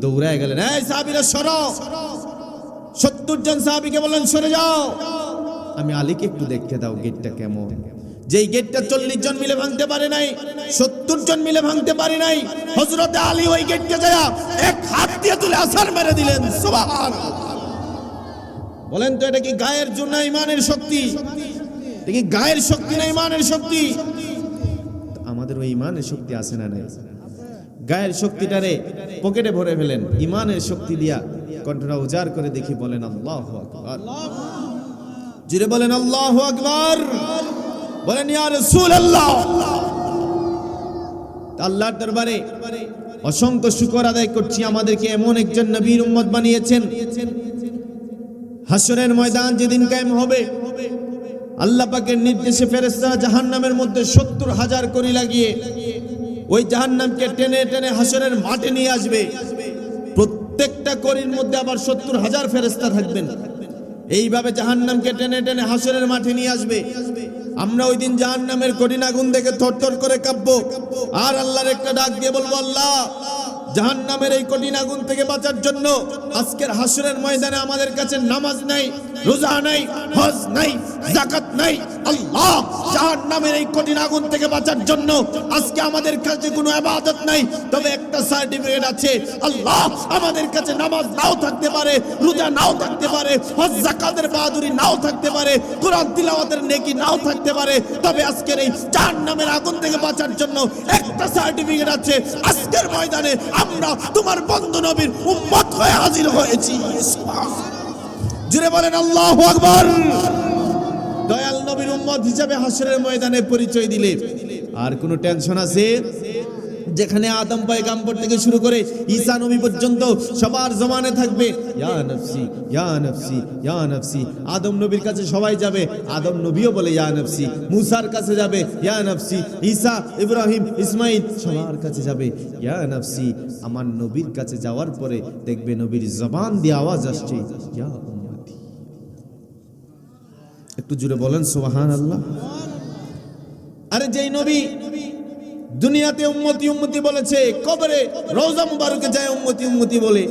দৌড়ায় গেলেন, এই সাহাবীরা সরো। 70 জন সাহাবীকে বললেন সরে যাও, আমি আলীকে একটু দেখতে দাও গেটটা কেমন। যেই গেটটা 40 জন মিলে ভাঙতে পারে নাই, 70 জন মিলে ভাঙতে পারে নাই, হযরতে আলী ওই গেটকে যায় এক হাত দিয়ে তুলে আছাড় মেরে দিলেন। সুবহানাল্লাহ। বলেন তো এটা কি গায়ের জন্য ইমানের শক্তি? এটা কি গায়ের শক্তি না ইমানের শক্তি? আমাদের ওই ইমানের শক্তি আছে না নাই? গায়ের শক্তিটারে পকেটে ভরে ফেলেন, ইমানের শক্তি দিয়া কণ্ঠটা উজাড় করে দেখি, বলেন আল্লাহু আকবার। জোরে বলেন আল্লাহু আকবার। বলেন ইয়া রাসূলুল্লাহ। আল্লাহর দরবারে অসংখ্য শুকর আদায় করছি, আমাদেরকে এমন একজন নবীর উম্মত বানিয়েছেন। হাসরের ময়দান যেদিন কায়েম হবে, আল্লাহ পাকের নির্দেশে ফেরেশতারা জাহান্নামের মধ্যে 70,000 কড়ি লাগিয়ে ওই জাহান্নামকে টেনে টেনে হাসরের মাঠে নিয়ে আসবে। প্রত্যেকটা কড়ির মধ্যে আবার 70,000 ফেরেশতা থাকবেন। এইভাবে জাহান্নামকে টেনে টেনে হাসরের মাঠে নিয়ে আসবে। আমরা ওই দিন জাহান্নামের কঠিন আগুন দেখে থরথর করে কাঁপবো, আর আল্লাহর একটা ডাক দিয়ে বলবো, আল্লাহ জাহান্নামের এই কঠিন আগুন থেকে বাঁচার জন্য আজকের হাসরের ময়দানে আমাদের কাছে নামাজ নাই, রোজা নাই, হজ নাই, যাকাত নাই। আল্লাহ, জাহান্নামের এই কঠিন আগুন থেকে বাঁচার জন্য আজকে আমাদের কাছে কোনো ইবাদত নাই, তবে একটা সার্টিফিকেট আছে। আল্লাহ, আমাদের কাছে নামাজ নাও থাকতে পারে, রোজা নাও থাকতে পারে, হজ যাকাতের বাহাদুরি নাও থাকতে পারে, কোরআন তিলাওয়াতের নেকি নাও থাকতে পারে, তবে আজকের এই জাহান্নামের আগুন থেকে বাঁচার জন্য একটা সার্টিফিকেট আছে। আজকের ময়দানে আমরা তোমার বন্ধু নবীর উম্মত হয়ে হাজির হয়েছি। জুড়ে বলেন আল্লাহু আকবার। দয়াল নবীর উম্মত হিসেবে হাসরের ময়দানে পরিচয় দিলে আর কোনো টেনশন আছে? যেখানে আদম পয়গাম্বর থেকে শুরু করে ঈসা নবী পর্যন্ত সবার জমানে থাকবে ইয়া নফসি ইয়া নফসি ইয়া নফসি। আদম নবীর কাছে সবাই যাবে, আদম নবীও বলে ইয়া নফসি। মুসার কাছে যাবে ইয়া নফসি, ঈসা, ইব্রাহিম, ইসমাইল সবার কাছে যাবে ইয়া নফসি। আমার নবীর কাছে যাওয়ার পরে দেখবে নবীর জবান দিয়ে আওয়াজ আসছে ইয়া উম্মতি। একটু জুড়ে বলেন সুবহানাল্লাহ। আরে যেই নবী দুনিয়াতে উম্মতি উম্মতি বলেছে, কবরে রওজা মুবারকে যায় উম্মতি উম্মতি বলে,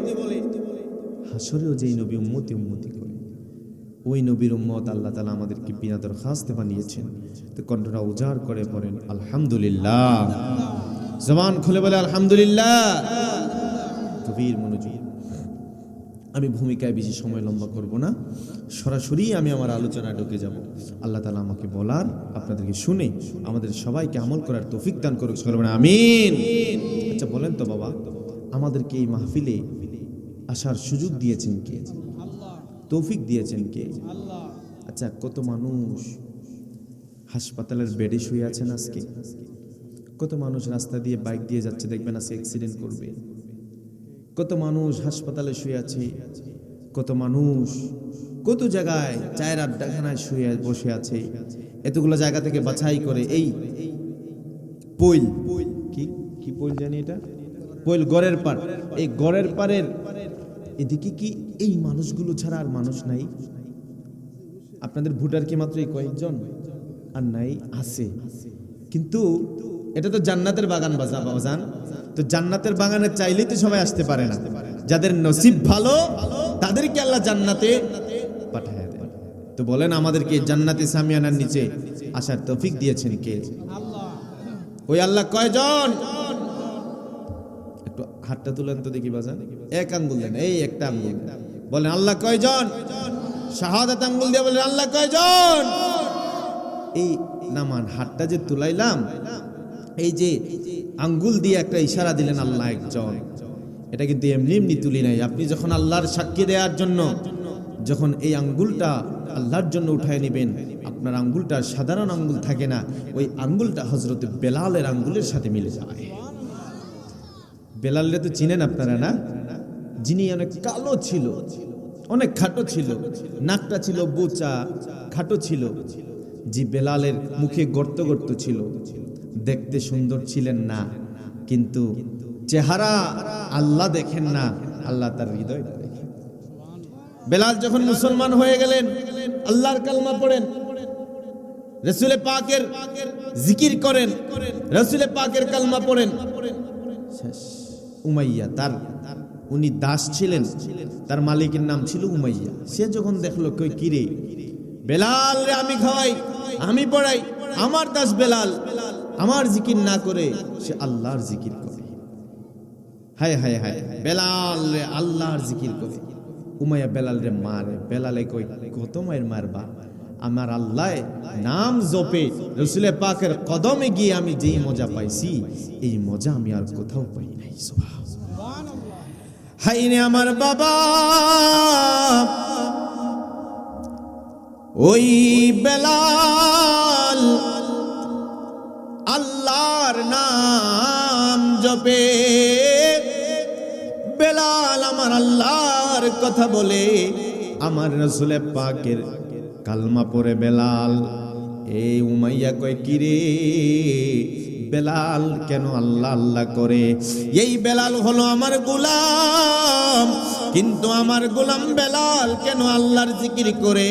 হাসরেও যেই নবী উম্মতি উম্মতি করে, ওই নবীর উম্মত আল্লাহ তাআলা আমাদেরকে বিনা দরখাস্তে বানিয়েছেন। তো কণ্ঠটা উজাড় করে পড়েন আলহামদুলিল্লাহ। জবান খুলে বলে আলহামদুলিল্লাহ। গভীর মনোযোগ। আমি ভূমিকায় বেশি সময় লম্বা করব না, সরাসরি আমি আমার আলোচনায় ঢুকে যাব। আল্লাহ তাআলা আমাকে বলার, আপনাদেরকে শুনে আমাদের সবাইকে আমল করার তৌফিক দান করুক। সকলে বলেন আমিন। আচ্ছা বলেন তো বাবা, আমাদেরকে এই মাহফিলে আসার সুযোগ দিয়েছেন কে? আল্লাহ। তৌফিক দিয়েছেন কে? আল্লাহ। আচ্ছা, কত মানুষ হাসপাতালের বেডে শুয়ে আছেন আজকে, কত মানুষ রাস্তা দিয়ে বাইক দিয়ে যাচ্ছে, দেখবেন আজকে অ্যাক্সিডেন্ট করবে। কত মানুষ হাসপাতালে শুয়ে আছে, কত মানুষ কত জায়গায় চায়ের আড্ডাখানায় শুয়ে বসে আছে। এতগুলো জায়গা থেকে বাছাই করে এই পইল, কি পইল জানি এটা, পইল গড়ের পার, এই গড়ের পারের এদিকে কি এই মানুষগুলো ছাড়া আর মানুষ নাই? আপনাদের ভোটার কি মাত্র এই কয়েকজন? আর নাই, আছে। কিন্তু এটা তো জান্নাতের বাগান বাজান। তো জান্নাতের বাগানে চাইলেই তো সবাই আসতে পারে না। যাদের নসিব ভালো তাদেরকে আল্লাহ জান্নাতে পাঠায় দেন। তো বলেন আমাদেরকে জান্নাতে সামিয়ানার নিচে আসার তৌফিক দিয়েছেন কে? আল্লাহ। ওই আল্লাহ কয়জন? একটু হাতটা তুলেন তো দেখি বাজান, এক আঙ্গুল দেন, এই একটা আঙ্গুল বলেন আল্লাহ কয়জন? শাহাদাত আঙ্গুল দিয়ে বলেন আল্লাহ কয়জন? এই নামান হাতটা যে তুলাইলাম, এই যে আঙ্গুল দিয়ে একটা ইশারা দিলেন আল্লাহ একজন, এটা কিন্তু এমনি এমনি তুলি নাই। আপনি যখন আল্লাহর সাক্ষী দেওয়ার জন্য যখন এই আঙ্গুলটা আল্লাহর জন্য উঠায় নেবেন, আপনার আঙ্গুলটা সাধারণ আঙ্গুল থাকে না, ওই আঙ্গুলটা হযরত বেলালের আঙ্গুলের সাথে মিলে যায়। বেলালরে তো চিনেন আপনারা না? যিনি অনেক কালো ছিল, অনেক খাটো ছিল, নাকটা ছিল বোচা, খাটো ছিল। যে বেলালের মুখে গর্ত গর্ত ছিল, দেখতে সুন্দর ছিলেন না, কিন্তু চেহারা আল্লাহ দেখেন না, আল্লাহ তার হৃদয় দেখেন। বেলাল যখন মুসলমান হয়ে গেলেন, আল্লাহর কালমা পড়েন, রাসূলে পাকের জিকির করেন, রাসূলে পাকের কালমা পড়েন, শেষ। উমাইয়া তার, উনি দাস ছিলেন, তার মালিকের নাম ছিল উমাইয়া। সে যখন দেখলো কই কিরে বেলাল রে আমি খাওয়াই, আমি পড়াই, আমার দাস বেলাল আমার জিকির না করে সে আল্লাহর জিকির করে। হায় হায় হায়, বেলাল রে আল্লাহর জিকির করে। উমাইয়া বেলাল রে মারে। বেলালে কই কত মায়ের মারবা, আমার আল্লাহ নাম জপে রাসূলে পাকের কদমে গিয়ে আমি যেই মজা পাইছি, এই মজা আমি আর কোথাও পাই নাই। সুবহানাল্লাহ। হায় রে আমার বাবা, ওই বেলাল আল্লাহর নাম জপে, বেলাল আমার আল্লাহর কথা বলে, আমার রাসূলে পাকের কালমা পড়ে বেলাল। এই উমাইয়া কয় কিরে বেলাল কেন আল্লাহ আল্লাহ করে? এই বেলাল হলো আমার গোলাম, কিন্তু আমার গোলাম বেলাল কেন আল্লাহর জিকির করে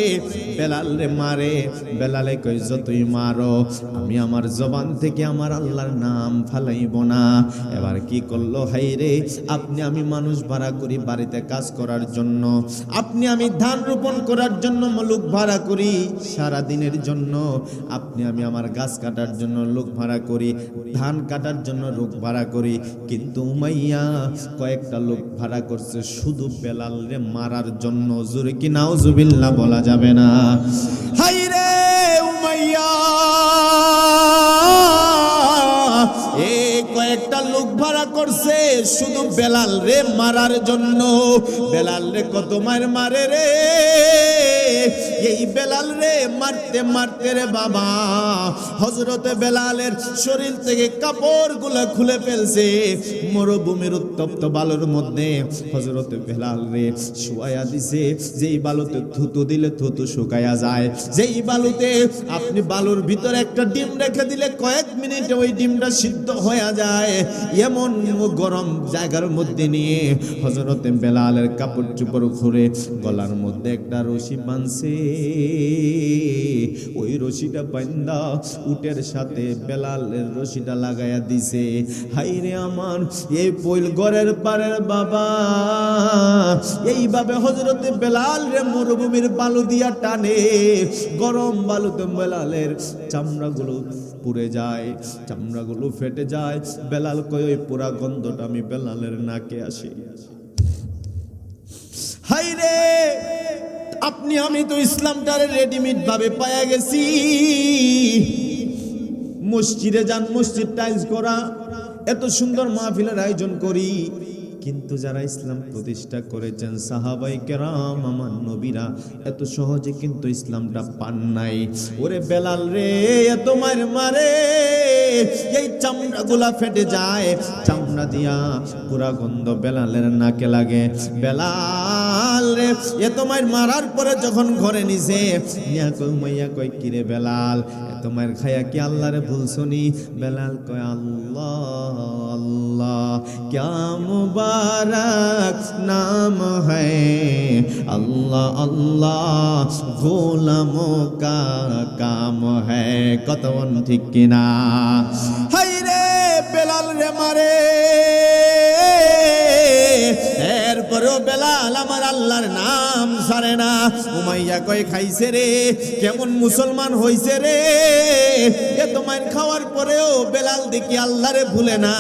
বেলাল রে মারে? বেলালে কই যতই মারো আমি আমার জবান থেকে আমার আল্লাহর নাম ফালাইব না। এবার কি করলো, হাইরে আপনি আমি মানুষ ভাড়া করি বাড়িতে কাজ করার জন্য, আপনি আমি ধান রোপণ করার জন্য লোক ভাড়া করি সারা দিনের জন্য, আপনি আমি আমার গাছ কাটার জন্য লোক ভাড়া করি, ধান কাটার জন্য লোক ভাড়া করি, কিন্তু উমাইয়া কয়েকটা লোক ভাড়া করছে শুধু বেলাল রে মারার জন্য। জোরে কি নাউজুবিল্লাহ বলা যাবে না? হাইরে উমাইয়া কয়েকটা লোক ভাড়া করছে শুধু বেলাল রে মারার জন্য। বেলাল রে কত মার মারে রে, এই বেলাল রে মারতে মারতে রে বাবা হযরতে বেলালের শরীর থেকে কাপড়গুলো খুলে ফেলছে। মরুভূমির উত্তপ্ত বালুর মধ্যে হযরতে বেলাল রে শুয়ায়া দিছে, যেই বালুতে থুতু দিলে থুতু শুকায়া যায়, যেই বালুতে আপনি বালুর ভিতরে একটা ডিম রেখে দিলে কয়েক মিনিটে ওই ডিমটা সিদ্ধ হয়ে যায়, এমন গরম জায়গার মধ্যে নিয়ে হযরতে বেলালের কাপড় চোপড় খুলে গলার মধ্যে একটা রশি বাঁধছে। ওই রশিটা বাঁধা উটের সাথে বেলালের রশিটা লাগাইয়া দিছে। হাইরে আমার এই পইল ঘরের পারের বাবা, এইভাবে হযরতে বেলাল রে মরুভূমির বালু দিয়া টানে, গরম বালুতে বেলালের চামড়াগুলো পুড়ে যায়, চামড়াগুলো ফেটে যায়। বেলাল কই ওই পুরা গন্ধটা আমি বেলালের নাকে আসে। হাইরে আপনি আমি তো ইসলামটারে রেডিমেড ভাবে পায়া গেছি। মসজিদে যান, মসজিদ টাইলস করা, এত সুন্দর মাহফিলের আয়োজন করি, কিন্তু যারা ইসলাম প্রতিষ্ঠা করেছেন সাহাবায়ে কেরাম আমার নবীরা এত সহজে কিন্তু ইসলামটা পান নাই। ওরে বেলাল রে এত মার মারে, এই চামড়াগুলা ফেটে যায়, চামড়া দিয়া পুরা গন্ধ বেলালের নাকে লাগে। বেলাল রে এত মার মারার পরে যখন ঘরে নিছে নিয়া কই মাইয়া কই কিরে বেলাল তোমার খায়া কি আল্লাহরে ভুলছনি? বেলাল কয় আল্লাহ আল্লাহ क्या मुबारक नाम है, अल्लाह अल्लाह गोलामों का काम है। कतवन ठीक किना? हाय रे बेलाल रे मारे, এরপরেও বেলাল আমার আল্লাহর নাম ছাড়ে না। উমাইয়া কয় খাইছে রে, কেমন মুসলমান হইছে রে, এ তোমার খাওয়ার পরেও বেলাল দেখি আল্লাহরে ভুলে না।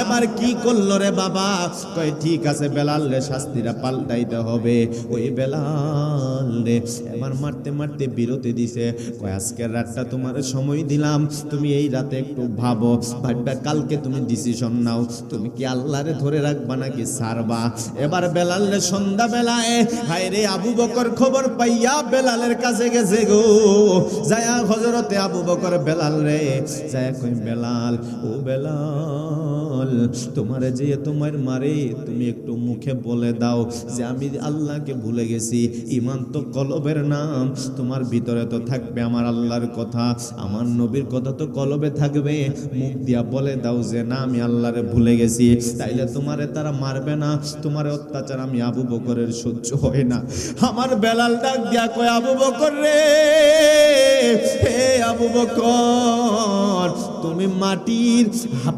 এবার কি করলো রে বাবা? কয় ঠিক আছে বেলাল রে শাস্তিটা পাল্টাইতে হবে। ওই বেলাল রে এবার মারতে মারতে বিরতি দিছে। কয় আজকের রাতটা তোমার সময় দিলাম, তুমি এই রাতে একটু ভাবো, ভাববা কালকে তুমি ডিসিশন নাও, তুমি কি আল্লাহরে ধরে রাখবা নাকি ছাড়বা। এবার বেলাল রে সন্ধ্যা বেলায় হায়রে আবু বকর খবর পাইয়া বেলালের কাছে গেছে গো। যায়া হযরতে আবু বকর বেলাল রে যায়া কই বেলাল ও বেলাল তোমারে যে তোমার মারে তুমি একটু মুখে বলে দাও যে আমি আল্লাহকে ভুলে গেছি। ঈমান তো কলবের নাম, তোমার ভিতরে তো থাকবে আমার আল্লাহর কথা, আমার নবীর কথা তো কলবে থাকবে, মুখ দিয়া বলে দাও যে না আমি আল্লাহরে ভুলে গেছি। তাইলে তোমারে তারা মারবে না, তোমার অত্যাচার আমি আবু বকরের সহ্য হয় না। আমার বেলাল ডাক দিয়া কয় আবু বকর রে, হে আবু বকর তুমি মাটির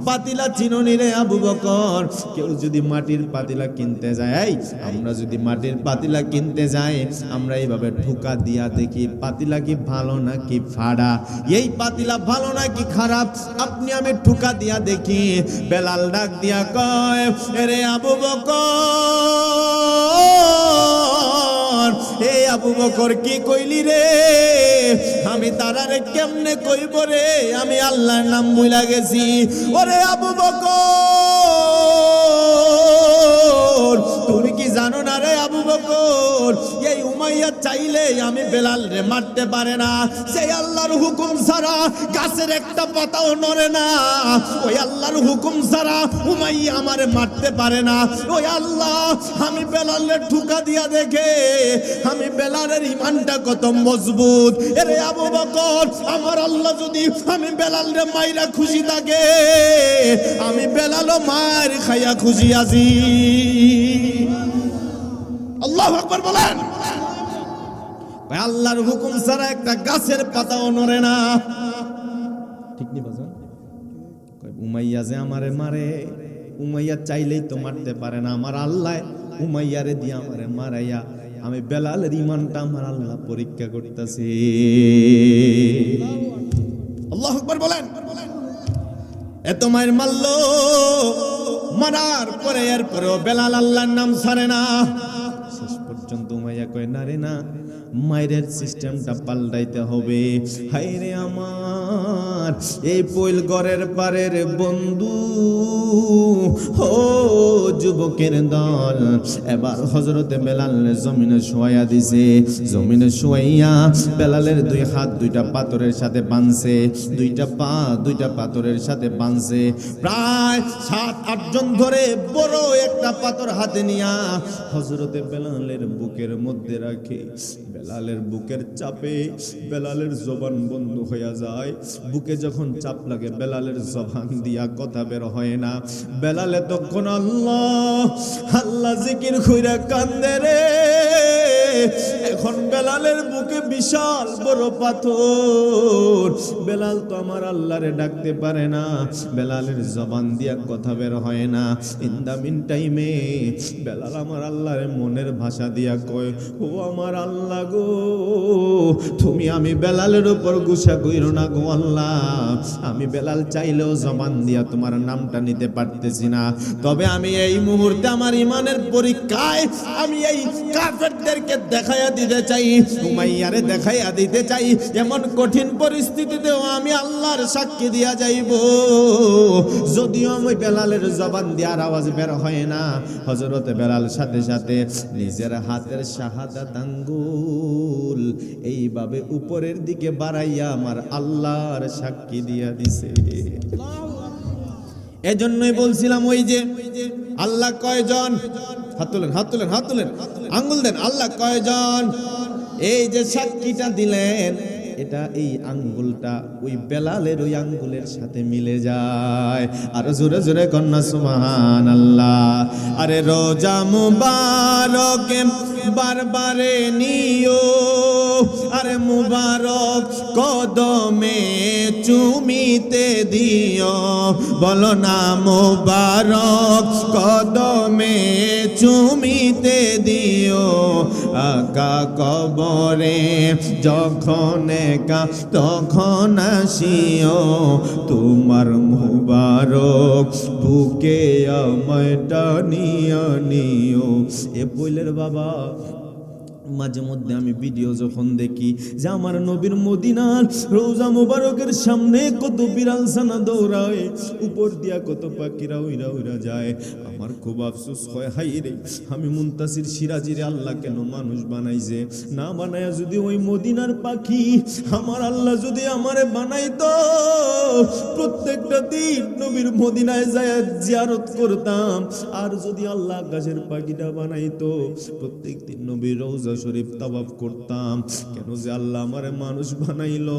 পাতিলা চিননি রে আবু বকর। কেউ যদি মাটির পাতিলা কিনতে যায়, আমরা যদি মাটির পাতিলা কিনতে যাই, আমরা এইভাবে ঠোকা দিয়া দেখি পাতিলা কি ভালো নাকি ফাড়া, এই পাতিলা ভালো নাকি খারাপ, আপনি আমি ঠোকা দিয়া দেখি। বেলাল ডাক দিয়া কয় রে আবু বকর, হে আবু বকর কি কইলি রে? আমি তারারে কেমনে কইব রে, আমি আল্লাহর নাম ভুলা গেছি। ওরে আবু বকর তুমি কি জানো না রে আবু বকর, এই উমাইয়া চাইলে আমি বেলাল রে মারতে পারে না, সেই আল্লাহর হুকুম ছাড়া গাছের একটা পাতাও নড়ে না, ওই আল্লাহর হুকুম ছাড়া উমাইয়া আমারে মারতে পারে না। ওই আল্লাহ আমি বেলালের ঠুকা দিয়া দেখে আমি বেলালের ঈমানটা কত মজবুত। এরে আবু বকর আমার আল্লাহ যদি আমি বেলাল রে মাইরা খুশি থাকে, আমি বেলালও মার খাইয়া খুশি আছি। আল্লাহু আকবার বলেন। আল্লাহর হুকুম ছাড়া একটা গাছের পাতাও নড়ে না। ঠিক নি বাজান? উমাইয়া যে আমারে মারে, উমাইয়া চাইলেই তো মারতে পারে না। আমার আল্লাহ উমাইয়ারে দিয়ে আমারে মারাইয়া আমি বেলালের ঈমানটা আমার আল্লাহ পরীক্ষা করতেছি। আল্লাহু আকবার বলেন। এত মায়ের মারলো, মারার পরে এরপরেও বেলাল আল্লাহর নাম ছাড়ে না। শেষ পর্যন্ত উমাইয়া কয় না রে না, মায়ের সিস্টেমটা পাল্টাইতে হবে। হায়রে আমার এই পৈল গড়ের পারের বন্ধু, ও যুবকের দল, এবার হযরতে বেলাল জমিনে শোয়া দিছে। জমিনে শোয়াইয়া বেলালের দুই হাত দুইটা পাথরের সাথে বাঁধছে, দুইটা পা দুইটা পাথরের সাথে বাঁধছে। প্রায় 7-8 জন ধরে বড় একটা পাথর হাতে নিয়া হযরতে বেলালের বুকের মধ্যে রাখে। বেলালের বুকের চাপে বেলালের জবান বন্ধ হয়ে যায়। বুকে যখন চাপ লাগে বেলালের জবান দিয়া কথা বের হয় না। বেলালে তখন আল্লাহ আল্লাহ জিকির কইরা কান্দে রে। এখন বেলালের বুকে বিশাল বড় পাথর। বেলাল তো আমার আল্লাহরে ডাকতে পারে না, বেলালের জবান দিয়া কথা বের হয় না। ইন দা মিন টাইমে বেলাল আমার আল্লাহরে মনের ভাষা দিয়া কয়, ও আমার আল্লাহ গো, তুমি আমি বেলালের উপর গুসা কইরো না গো আল্লাহ। আমি বেলাল চাইলেও জবান দিয়া তোমার নামটা নিতে পারতেছি না, তবে আমি এই মুহূর্তে আমার ঈমানের পরীক্ষায় আমি এই কাফেরদেরকে দেখাইয়া দিতে চাই, উমাইয়ারে দেখাইয়া দিতে চাই। এমন কঠিন পরিস্থিতিতেও আমি আল্লাহর সাক্ষী দিয়া যাইব। যদিও আমি বেলালের জবান দেওয়ার আওয়াজ বের হয় না, হযরতে বেলাল সাথে সাথে নিজের হাতের শাহাদাত আঙ্গুল এইভাবে উপরের দিকে বাড়াইয়া আমার আল্লাহর সাক্ষী দিয়া দিছে। এজন্যই বলছিলাম ওই যে আল্লাহ কয়জন, হাত তোলেন হাত তোলেন হাত তোলেন, আঙ্গুল দেন, আল্লাহ কয়জন? এই যে সাক্ষীটা দিলেন, এটা এই আঙ্গুলটা ওই বেলালের ওই আঙ্গুলের সাথে মিলে যায়। আর জোরে জোরে কন্যা সুবহানাল্লাহ। আরে রোজা মুবারক বারবারে নিও, আরে মুবারক কদমে চুমিতে দিও, বলো না মুবারক কদমে চুমিতে দিও। আকা কবরে যখন একা তখন আসিও, তোমার মুবারক বুকে আমায় টানিয়া নিও। এ বইলের বাবা, মাঝে মধ্যে আমি ভিডিও যখন দেখি যে আমার নবীর মদিনার রওজা মুবারকের সামনে কত বিড়াল ছানা দৌড়ায়, উপর দিয়া কত পাখিরা উইরা উইরা যায়, আমার খুব আফসোস হয়। হাই রে, আমি মুনতাসির সিরাজিরে আল্লাহ কেন মানুষ বানাইছে? না বানায়া যদি ওই মদিনার পাখি আমার আল্লাহ যদি আমারে বানাইতো, প্রত্যেকটা দিন নবীর মদিনায় যায় জিয়ারত করতাম। আর যদি আল্লাহ আকাশের পাখিটা বানাইতো, প্রত্যেক দিন নবীর রওজা শরীফ তাওয়াফ করতাম। কেন যে আল্লাহ আমারে মানুষ বানাইলো?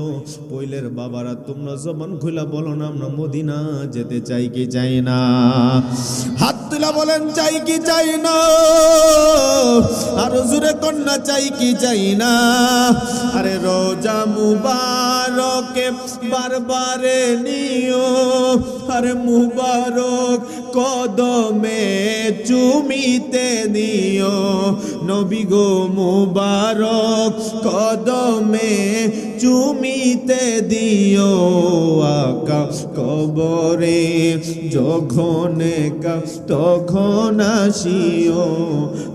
পইলের বাবারা, তোমরা জবান খুলা বলো না আমরা মদিনা যেতে চাই কি চাই না? হাত তুলা বলেন চাই কি চাই না? আর জোরে কন্যা চাই কি চাই না? আরে রোজা মুবারকে বারবারে নিও, আরে মুবারক কদমে চুমিতে দিও, নবী গো মুবারক কদমে চুমিতে দিও। আকা কবরে যখন একা তখন আসিও,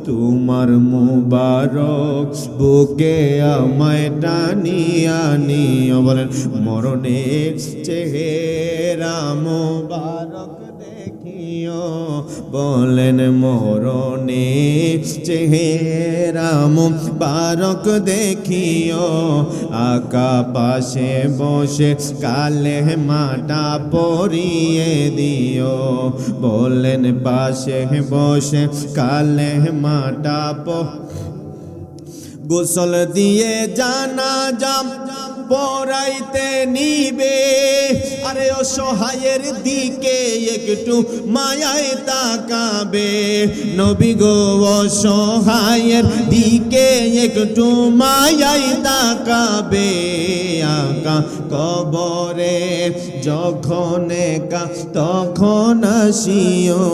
তোমার মুবারক বুকে আমায় টানিয়া নিও। বলেন মরণের চেহারা মুবারক দেখিও, বলেন মরণের চেহারা মুবারক দেখিও। আকা পাশে বসে কালে মাটা পরিয়ে দিও, বলেন পাশে বসে কালে মাটা গোসল দিয়ে জানাজা পরাইতে নিবে, আরে অসহায়ের দিকে একটু মায়ায় তাকাবে। নবী গো অসহায়ের দিকে একটু মায়ায় তাকাবে। আকা কবরে যখন একা তখন আসিও,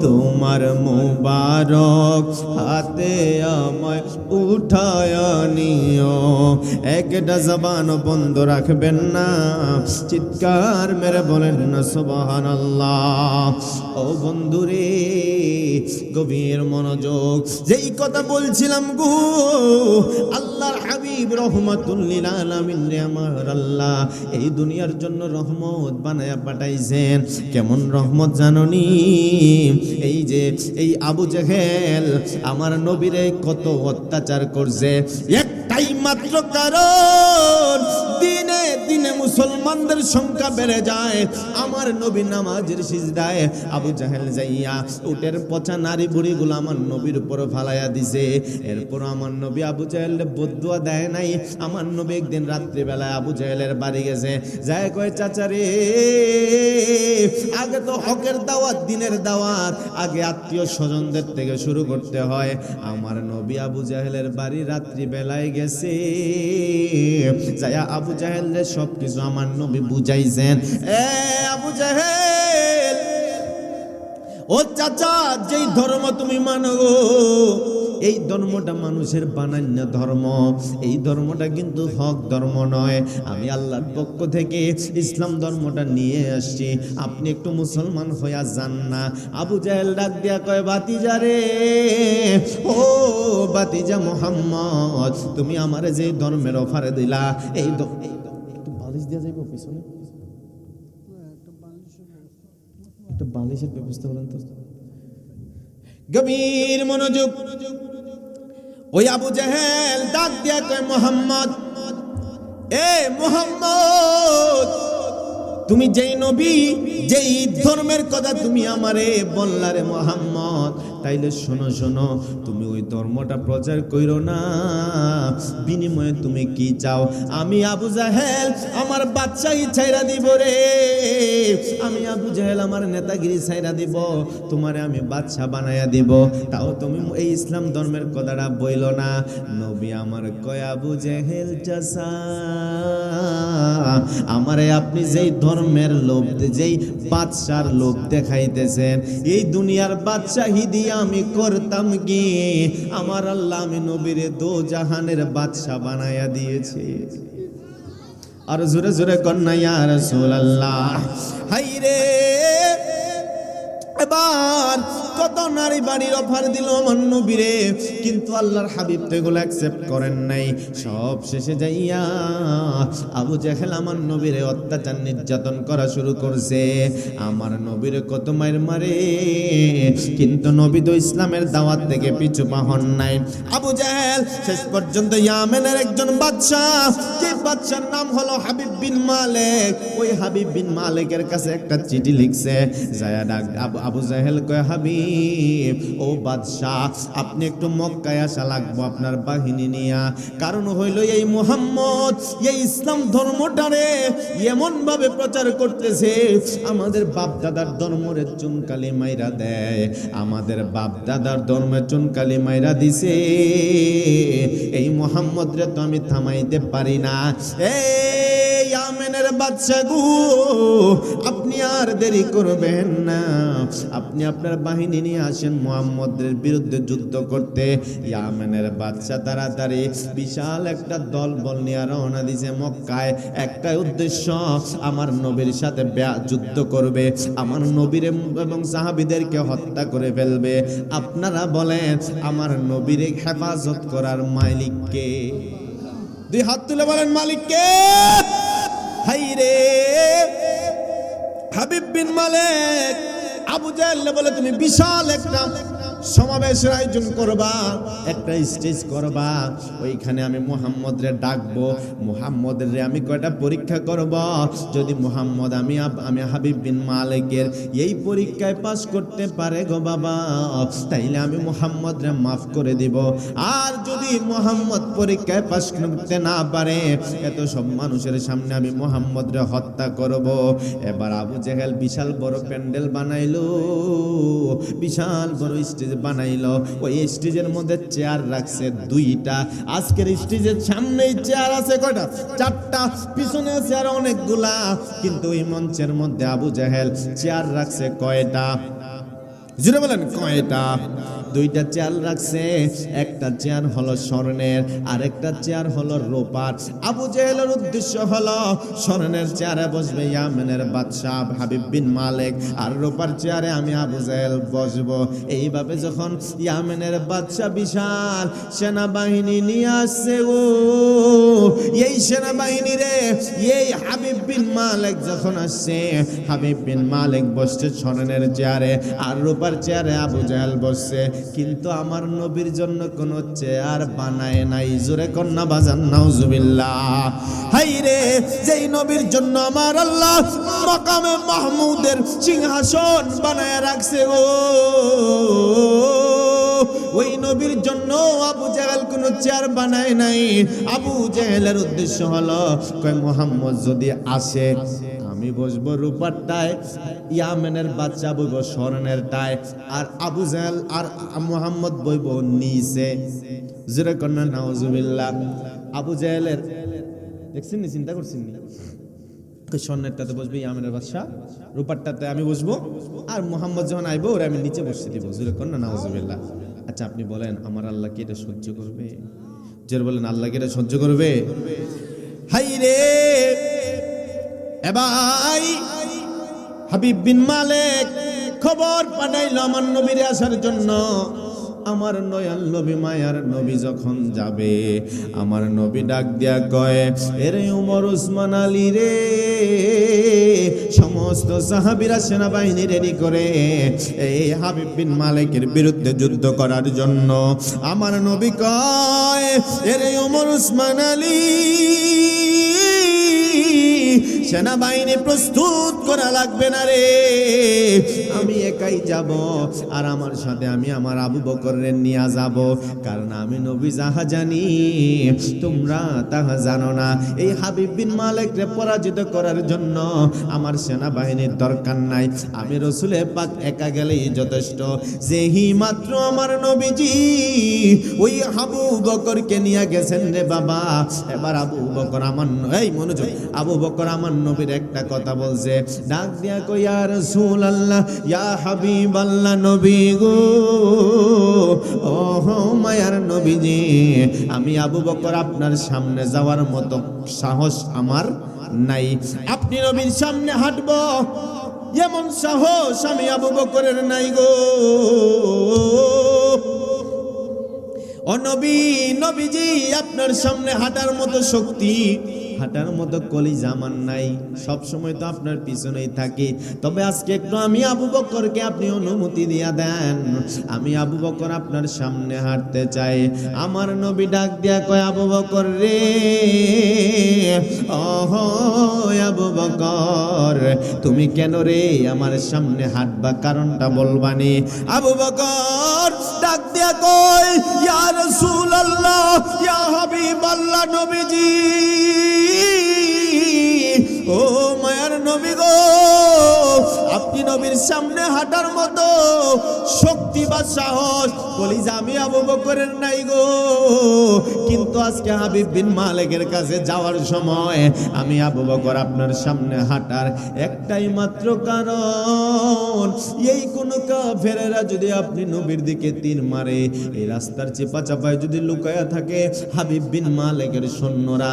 তোমার মুবারক হাতে আমায় উঠায় নিও। একটা জবান বন্ধ রাখবেন না, চিৎকার মেরে বলেন না সুবহানাল্লাহ। ও বন্ধুরে গভীর মনোযোগ, যেই কথা বলছিলাম গো, আল্লাহর হাবিব রহমাতুল লিল আলামিন রে আমার আল্লাহ এই দুনিয়ার জন্য রহমত বানায়া পাঠাইছেন। কেমন রহমত জাননি? এই যে এই আবু জেহেল আমার নবীরে কত অত্যাচার করছে, একটাই মাত্র কারণ, দিনে দিনে মুসলমানদের সংখ্যা বেড়ে যায়। আমার নবী নামাজের সিজদায় আবু জাহেল যাইয়া উটের পচা নারী বুড়িগুলো আমার নবীর উপর ফালাইয়া দিছে। এরপর আমার নবী আবু জাহেলের বদদুয়া দেয় নাই। আমার নবী একদিন রাত্রিবেলায় আবু জাহেলের বাড়ি গেছে, যায় কয় চাচা রে, আগে তো হকের দাওয়াত, দিনের দাওয়াত আগে আত্মীয় স্বজনদের থেকে শুরু করতে হয়। আমার নবী আবু জাহেলের বাড়ি রাত্রিবেলায় গেছে, যায়া আবু জাহেলের সবকিছু আমার নবী বুঝাইছেন। এ আবু জাহেল, ও চাচা, যেই ধর্ম তুমি মানো এই ধর্মটা মানুষের বানান্য ধর্ম, এই ধর্মটা কিন্তু হক ধর্ম নয়। আমি আল্লাহর পক্ষ থেকে ইসলাম ধর্মটা নিয়ে আসছি, আপনি একটু মুসলমান হইয়া যান না। আবু জাহেল ডাক দিয়া কয়, বাতিজা রে, ও বাতিজা মুহাম্মদ, তুমি আমারে যে ধর্মের অফারে দিলা, এই একটু বালিশ দিয়া যাইব পিছনে, একটা বালিশের ব্যবস্থা করেন তো। গভীর মনোযোগ, ওই আবু জাহেল ডাক দিয়া কয়, মুহাম্মদ, এ মুহাম্মদ, তুমি যেই নবী, যেই ধর্মের কথা তুমি আমারে বললা রে মুহাম্মদ, তাইলে শোনো শোনো, তুমি ওই ধর্মটা প্রচার কইরো না। বিনিময়ে তুমি কি চাও? আমি আবু জাহেল আমার বাদশাহী ছাইরা দিব রে, আমি আবু জাহেল আমার নেতাগিরি ছাইরা দিব, তোমারে আমি বাদশা বানায়া দিব, তাও তুমি এই ইসলাম ধর্মের কথাটা বইলো না। নবী আমার কয়, আবু জাহেল চাচা, আমারে আপনি যেই ধর্মের লোভ, যেই বাদশার লোভ দেখাইতেছেন, এই দুনিয়ার বাদশাহী দিয়ে আমি করতাম কি? আমার আল্লাহ আমি নবীরে দো জাহানের বাদশা বানায়া দিয়েছে। আর জোরে জোরে কন্যা ইয়া রাসূলুল্লাহ। হাইরে, এবার কত নারী বাড়ির অফার দিল আমার নবীরে, কিন্তু আল্লাহর হাবিব তো এগুলো অ্যাকসেপ্ট করেন নাই। সব শেষে যাইয়া আবু জাহেল আমার নবীরে অত্যাচার নির্যাতন করা শুরু করছে। আমার নবীরে কত মাইর মারে, কিন্তু নবী তো ইসলামের দাওয়াত থেকে পিছু পা হন নাই। আবু জাহেল শেষ পর্যন্ত ইয়ামেনের একজন বাদশাহ, যে বাদশার নাম হলো হাবিব বিন মালিক, ওই হাবিব বিন মালিকের কাছে একটা চিঠি লিখছে। যায়া ডাক আবু জাহেল কয়, হাবিব, ও বাদশাহ, আপনি একটু মক্কায় আসা লাগবো আপনার বাহিনী নিয়া। কারণ হইল এই মুহাম্মদ এই ইসলাম ধর্মটারে এমন ভাবে প্রচার করতেছে, আমাদের বাপ দাদার ধর্মের চুনকালি মাইরা দেয়, আমাদের বাপ দাদার ধর্মের চুনকালি মাইরা দিছে। এই মুহাম্মদ রে তো আমি থামাইতে পারি না। এই ইয়ামেনের বাদশা গো, আপনি আর দেরি করবেন না, আপনি আপনার বাহিনী নিয়ে আসেন মুহাম্মদের বিরুদ্ধে যুদ্ধ করতে। ইয়ামেনের বাদশা তাড়াতাড়ি বিশাল একটা দল বল নিয়ে রওনা দিছে মক্কায়। একটাই উদ্দেশ্য, আমার নবীর সাথে যুদ্ধ করবে, আমার নবীর এবং সাহাবীদেরকে হত্যা করে ফেলবে। আপনারা বলেন, আমার নবীর হেফাজত করার মালিক কে? দুই হাত তুলে বলেন, মালিক কে? হাইরে, হাবিব বিন মালিক আবু জাহেল বলে, তুমি বিশাল একটা সমাবেশের আয়োজন করবা, একটা স্টেজ করবা, ওইখানে আমি মুহাম্মদ রে ডাকবো, মুহাম্মদের রে আমি কয়টা পরীক্ষা করব, যদি মুহাম্মদ আমি হাবিব বিন মালিকের এই পরীক্ষায় পাস করতে পারে গো বাবা, তাইলে আমি মুহাম্মদ রে মাফ করে দিব। আর যদি মুহাম্মদ পরীক্ষায় পাস করতে না পারে, এত সব মানুষের সামনে আমি মুহাম্মদ রে হত্যা করব। এবার আবু জেহেল বিশাল বড় প্যান্ডেল বানাইলো, বিশাল বড় স্টেজ বানাইলো। ওই স্টেজের মধ্যে চেয়ার রাখছে 2টা। আজকের স্টেজের সামনেই চেয়ার আছে কয়টা? 4টা। পিছনে চেয়ার অনেকগুলা, কিন্তু ওই মঞ্চের মধ্যে আবু জেহেল চেয়ার রাখছে কয়টা? জুড়ে বলেন কয়টা? 2টা চেয়ার রাখছে। একটা চেয়ার হলো স্বর্ণের, আর একটা চেয়ার হলো রূপার। আবু জেহেলের উদ্দেশ্য হলো স্বর্ণের চেয়ারে বসবে ইয়ামেনের বাদশাহ হাবিব বিন মালিক, আর রূপার চেয়ারে আমি আবু জেহেল বসবো। এইভাবে যখন ইয়ামেনের বাদশাহ বিশাল সেনাবাহিনী নিয়ে আসছে, ও এই সেনাবাহিনী রে, এই হাবিব বিন মালিক যখন আসছে, হাবিব বিন মালিক বসছে স্বর্ণের চেয়ারে, আর রূপার চেয়ারে আবু জেহেল বসছে। কিন্তু আমার নবীর জন্য কোন চেয়ার বানায় নাই। জোরে কন্যা বাজান নাউজুবিল্লাহ। হাই রে, যেই নবীর জন্য আমার আল্লাহ মাকামে মাহমুদের সিংহাসন বানায় রাখছে, ওই নবীর জন্য আবু জেহেল কোন চেয়ার বানায় নাই। আবু জেহেলের উদ্দেশ্য হলো, কয় মুহাম্মদ যদি আসে আমি বসবো রূপারটায়, ইয়ামেনের বাচ্চা বইব স্বর্ণেরটায়, আর আবু জেহেল আর মুহাম্মদ বইব নিচে। জোরে কন্যা নাউজুবিল্লাহ। আবু জেহেলের দেখছেন নি, চিন্তা করছেন নি? স্বর্ণেরটাতে বসবে ইয়ামেনের বাদশা, রূপারটাতে আমি বসবো, আর মুহাম্মদ যখন আইবো ওরা আমি নিচে বসে দিব। জোরে কন্যা নাউজুবিল্লাহ। আচ্ছা আপনি বলেন, আমার আল্লাহ কি এটা সহ্য করবে? জোরে বলেন, আল্লাহ কি এটা সহ্য করবে? হাই রে এবাই হাবিব বিন মালিক খবর পাঠাইলো আমার নবীর আসার জন্য। আমার নয়াল নবী মায়ার নবী যখন যাবে, আমার নবী ডাক দিয়া কয়, এরে উমর উসমান আলী রে, সমস্ত সাহাবীরা সেনাবাহিনী রেডি করে এই হাবিব বিন মালিকের বিরুদ্ধে যুদ্ধ করার জন্য। আমার নবী কয়, এরে উমর উসমান আলী, সেনাবাহিনী প্রস্তুত করা লাগবে না রে, আমি একাই যাব, আর আমার সাথে আমি আমার আবু বকরের নিয়ে যাব, কারণ আমি নবী যাহা জানি তোমরা তাহা জানো না। এই হাবিব বিন মালিককে পরাজিত করার জন্য আমার সেনাবাহিনীর দরকার নাই, আমি রসুলে পাক একা গেলেই যথেষ্ট। যেহি মাত্র আমার নবীজি ওই আবু বকরকে নিয়ে গেছেন রে বাবা, এবার আবু বকর আমার, এই মনোযোগ, আবু বকর আমার নবীর একটা কথা বলছে, ডাক দিয়া কই, ইয়া রাসূলুল্লাহ, ইয়া হাবিবাল্লাহ, নবী গো, ও মায়ার নবীজি, আমি আবু বকর আপনার সামনে যাওয়ার মতো সাহস আমার নাই, আপনি নবীর সামনে হাঁটবো এমন সাহস আমি আবু বকরের নাই গো। ও নবী, নবীজি আপনার সামনে হাঁটার মতো শক্তি, হাঁটার মতো কলিজা আমার নাই, সব সময় তো আপনার পিছনেই থাকি, তবে আজকে একটু আমি আবু বকরকে আপনি অনুমতি দিয়া দেন, আমি আবু বকর আপনার সামনে হাঁটতে চাই। আমার নবী ডাক দিয়া কয়, আবু বকর রে, ওহো আবু বকর, তুমি কেন রে আমার সামনে হাঁটবা, কারণটা বলবানি। আবু বকর ডাক দিয়া কয়, ইয়া রাসূলুল্লাহ, ইয়া হাবিবাল্লাহ, নবীজি, ও মায়ার নবী গো, আপনি নবীর সামনে হাঁটার মতো শক্তি বা সাহস কলিজা আমি আবু বকরের নাই গো, কিন্তু আজকে হাবিব বিন মালিকের কাছে যাওয়ার সময় আমি আবু বকর আপনার সামনে হাঁটার একটাই মাত্র কারণ, এই কোন কাফেরেরা যদি আপনি নবীর দিকে তীর মারে, এই রাস্তার চেপা চাপায় যদি লুকায়া থাকে হাবিব বিন মালিকের সৈন্যরা,